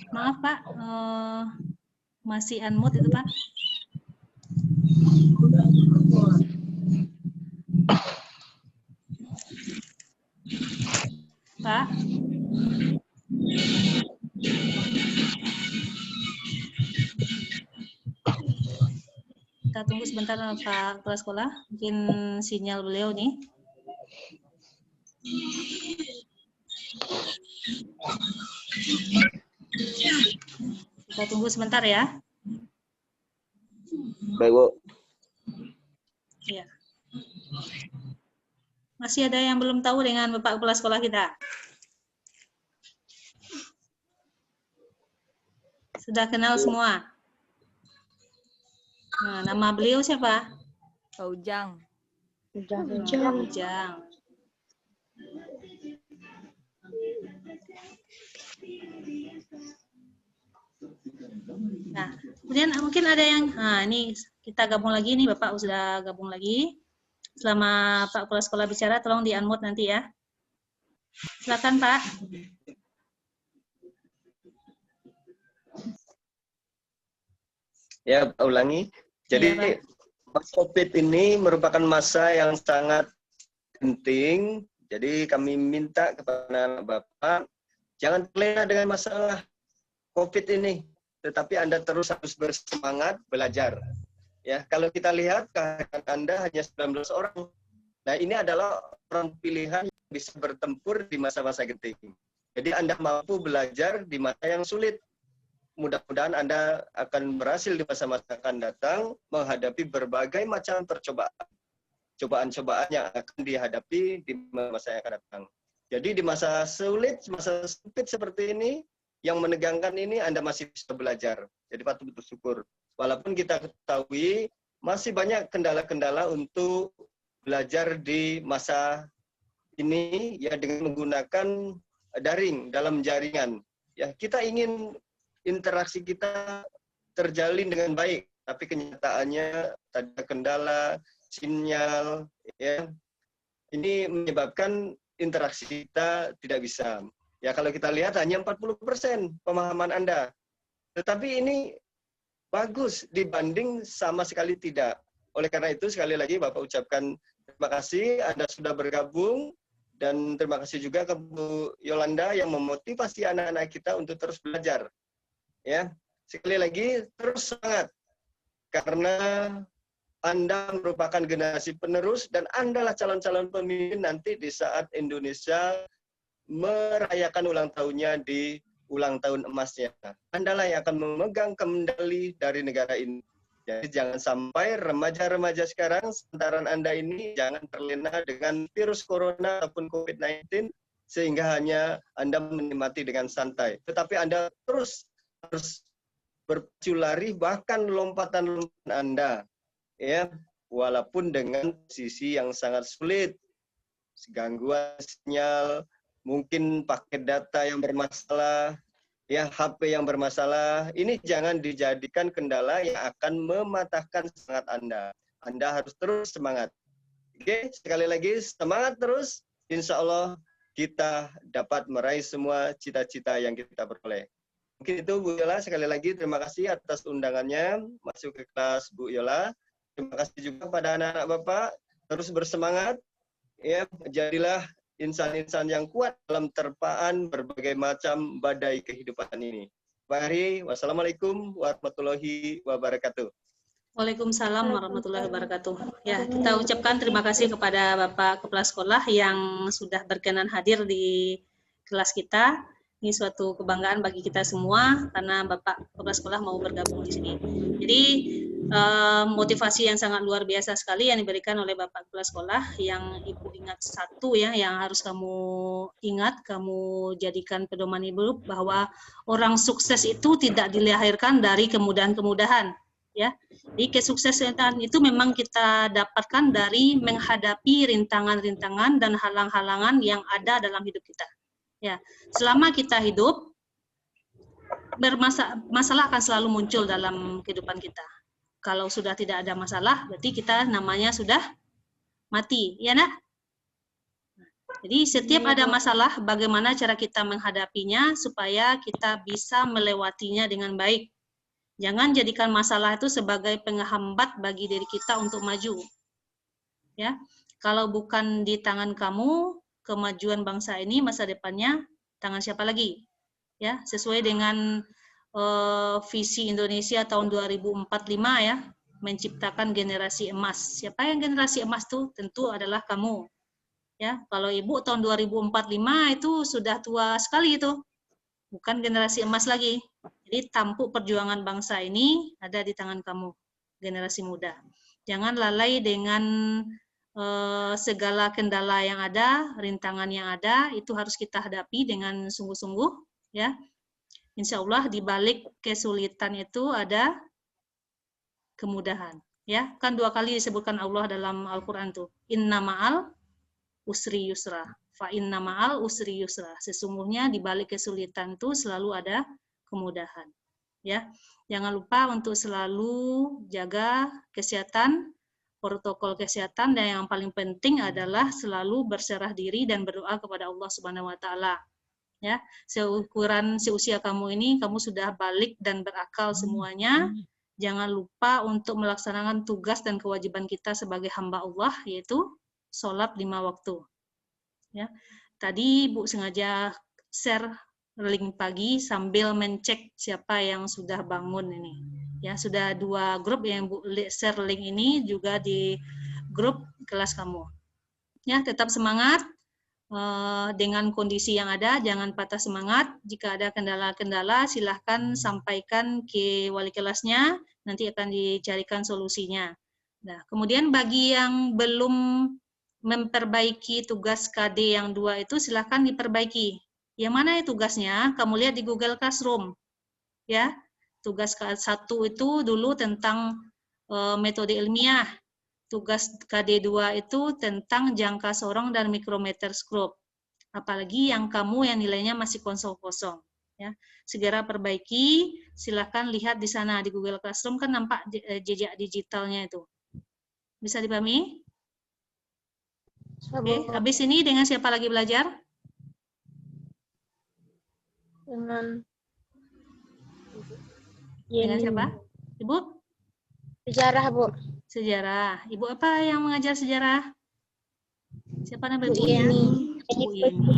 Maaf Pak, masih unmute itu Pak. Pak. Kita tunggu sebentar Pak Kepala Sekolah, mungkin sinyal beliau nih. Kita tunggu sebentar ya. Baik, Bu. Ya. Masih ada yang belum tahu dengan Bapak Kepala Sekolah kita? Sudah kenal semua? Nah, nama beliau siapa? Pak Ujang. Ujang. Nah, kemudian mungkin ada yang, nah ini kita gabung lagi nih, Bapak sudah gabung lagi. Selama Pak Kepala Sekolah bicara, tolong di-unmute nanti ya. Silakan Pak. Ya, Pak ulangi. Jadi, masa COVID ini merupakan masa yang sangat penting. Jadi, kami minta kepada anak Bapak, jangan terlena dengan masalah COVID ini. Tetapi Anda terus harus bersemangat belajar. Ya, kalau kita lihat kehadiran Anda hanya 19 orang. Nah, ini adalah orang pilihan yang bisa bertempur di masa-masa genting. Jadi Anda mampu belajar di masa yang sulit. Mudah-mudahan Anda akan berhasil di masa-masa akan datang menghadapi berbagai macam percobaan. Cobaan-cobaan yang akan dihadapi di masa yang akan datang. Jadi di masa sulit, masa sempit seperti ini, yang menegangkan ini Anda masih bisa belajar. Jadi patut bersyukur. Walaupun kita ketahui masih banyak kendala-kendala untuk belajar di masa ini ya dengan menggunakan daring dalam jaringan. Ya, kita ingin interaksi kita terjalin dengan baik, tapi kenyataannya ada kendala sinyal ya. Ini menyebabkan interaksi kita tidak bisa. Ya kalau kita lihat hanya 40% pemahaman Anda. Tetapi ini bagus dibanding sama sekali tidak. Oleh karena itu sekali lagi Bapak ucapkan terima kasih Anda sudah bergabung Dan terima kasih juga ke Bu Yolanda yang memotivasi anak-anak kita untuk terus belajar. Ya, sekali lagi terus semangat karena Anda merupakan generasi penerus dan Anda lah calon-calon pemimpin nanti di saat Indonesia merayakan ulang tahunnya di ulang tahun emasnya. Anda lah yang akan memegang kendali dari negara ini. Jadi jangan sampai remaja-remaja sekarang, sepantaran Anda ini jangan terlena dengan virus corona ataupun COVID-19 sehingga hanya Anda menikmati dengan santai. Tetapi Anda terus harus berpacu lari bahkan lompatan-lompatan Anda. Ya, walaupun dengan posisi yang sangat sulit, gangguan sinyal, mungkin paket data yang bermasalah, ya HP yang bermasalah, ini jangan dijadikan kendala yang akan mematahkan semangat Anda. Anda harus terus semangat. Oke, sekali lagi semangat terus. Insya Allah kita dapat meraih semua cita-cita yang kita peroleh. Mungkin itu Bu Yola, sekali lagi terima kasih atas undangannya masuk ke kelas Bu Yola. Terima kasih juga kepada anak-anak Bapak, terus bersemangat. Ya, jadilah insan-insan yang kuat dalam terpaan berbagai macam badai kehidupan ini. Pak Hari, wassalamualaikum warahmatullahi wabarakatuh. Waalaikumsalam warahmatullahi wabarakatuh. Ya, kita ucapkan terima kasih kepada Bapak Kepala Sekolah yang sudah berkenan hadir di kelas kita. Ini suatu kebanggaan bagi kita semua karena Bapak Kepala Sekolah mau bergabung di sini. Jadi motivasi yang sangat luar biasa sekali yang diberikan oleh Bapak Kepala Sekolah yang Ibu ingat satu ya, yang harus kamu ingat, kamu jadikan pedoman Ibu bahwa orang sukses itu tidak dilahirkan dari kemudahan-kemudahan. Ya, jadi kesuksesan itu memang kita dapatkan dari menghadapi rintangan-rintangan dan halang-halangan yang ada dalam hidup kita. Ya, selama kita hidup, masalah akan selalu muncul dalam kehidupan kita. Kalau sudah tidak ada masalah, berarti kita namanya sudah mati, ya nak? Jadi setiap ada masalah, bagaimana cara kita menghadapinya supaya kita bisa melewatinya dengan baik. Jangan jadikan masalah itu sebagai penghambat bagi diri kita untuk maju. Ya, kalau bukan di tangan kamu, kemajuan bangsa ini masa depannya tangan siapa lagi? Ya, sesuai dengan visi Indonesia tahun 2045 ya, menciptakan generasi emas. Siapa yang generasi emas tuh? Tentu adalah kamu. Ya, kalau Ibu tahun 2045 itu sudah tua sekali itu. Bukan generasi emas lagi. Jadi tampuk perjuangan bangsa ini ada di tangan kamu, generasi muda. Jangan lalai dengan segala kendala yang ada, rintangan yang ada, itu harus kita hadapi dengan sungguh-sungguh. Ya, Insya Allah di balik kesulitan itu ada kemudahan. Ya, kan 2 kali disebutkan Allah dalam Al-Quran tuh. Inna ma'al usri yusra. Fa inna ma'al usri yusra. Sesungguhnya di balik kesulitan itu selalu ada kemudahan. Ya, jangan lupa untuk selalu jaga kesehatan, protokol kesehatan, dan yang paling penting adalah selalu berserah diri dan berdoa kepada Allah Subhanahu wa taala. Ya, seusia kamu ini, kamu sudah balik dan berakal semuanya. Jangan lupa untuk melaksanakan tugas dan kewajiban kita sebagai hamba Allah, yaitu sholat 5 waktu. Ya, tadi Bu sengaja share link pagi sambil mencek siapa yang sudah bangun ini. Ya, sudah 2 grup yang Bu share link ini juga di grup kelas kamu. Ya, tetap semangat. Dengan kondisi yang ada, jangan patah semangat. Jika ada kendala-kendala, silahkan sampaikan ke wali kelasnya, nanti akan dicarikan solusinya. Nah, kemudian bagi yang belum memperbaiki tugas KD yang 2 itu, silahkan diperbaiki. Yang mana ya tugasnya? Kamu lihat di Google Classroom. Ya, tugas KD 1 itu dulu tentang metode ilmiah. Tugas KD2 itu tentang jangka sorong dan mikrometer skrup. Apalagi yang kamu yang nilainya masih kosong-kosong. Ya, segera perbaiki, silahkan lihat di sana di Google Classroom, kan nampak jejak digitalnya itu. Bisa dipahami? Oke, habis ini dengan siapa lagi belajar? Dengan siapa? Ibu? Sejarah, Bu. Sejarah. Ibu apa yang mengajar sejarah? Siapa nama Bu ibunya? Yeni. Bu Yeni.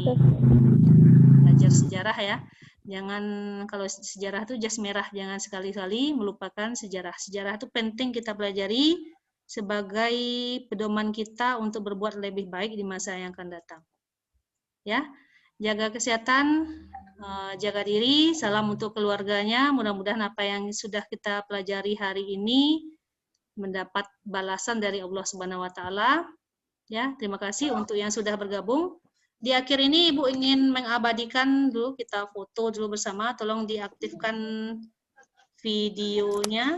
Belajar sejarah ya. Jangan, kalau sejarah itu jas merah, jangan sekali-kali melupakan sejarah. Sejarah itu penting kita pelajari sebagai pedoman kita untuk berbuat lebih baik di masa yang akan datang. Ya, jaga kesehatan, jaga diri, salam untuk keluarganya. Mudah-mudahan apa yang sudah kita pelajari hari ini mendapat balasan dari Allah Subhanahu wa taala. Ya, terima kasih untuk yang sudah bergabung. Di akhir ini Ibu ingin mengabadikan dulu, kita foto dulu bersama, tolong diaktifkan videonya.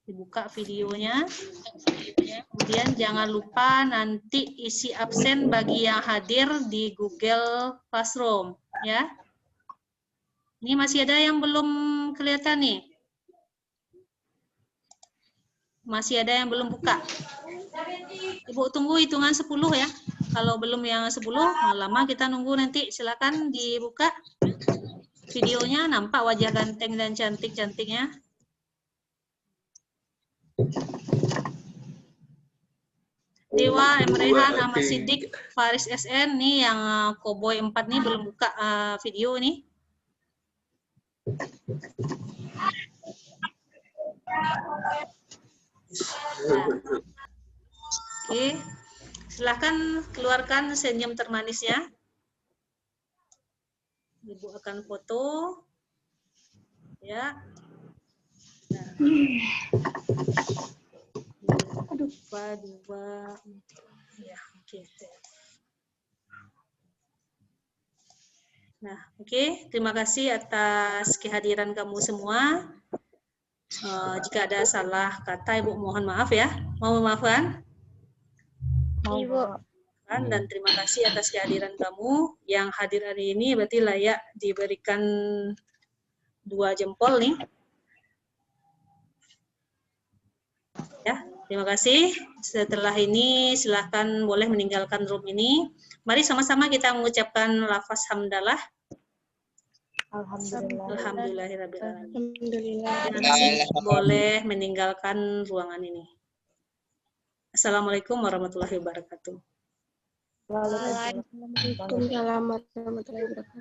Dibuka videonya. Kemudian jangan lupa nanti isi absen bagi yang hadir di Google Classroom, ya. Ini masih ada yang belum kelihatan nih. Masih ada yang belum buka. Ibu tunggu hitungan 10 ya. Kalau belum yang 10, lama kita nunggu nanti. Silakan dibuka videonya, nampak wajah ganteng dan cantik-cantiknya. Dewa, Emrehan, Ahmad Siddiq, Faris SN, nih yang Cowboy 4 nih belum buka video nih. Nah. Oke, silahkan keluarkan senyum termanisnya. Ibu akan foto. Ya. Nah. Dua. Ya, oke. Nah, oke. Terima kasih atas kehadiran kamu semua. Jika ada salah kata, Ibu mohon maaf ya. Mau memaafkan? Ibu. Dan terima kasih atas kehadiran kamu. Yang hadir hari ini berarti layak diberikan 2 jempol nih. Ya, terima kasih. Setelah ini silahkan boleh meninggalkan room ini. Mari sama-sama kita mengucapkan lafaz hamdalah. Alhamdulillahirrahmanirrahim. Boleh meninggalkan ruangan ini. Assalamualaikum warahmatullahi wabarakatuh. Waalaikumsalam warahmatullahi wabarakatuh.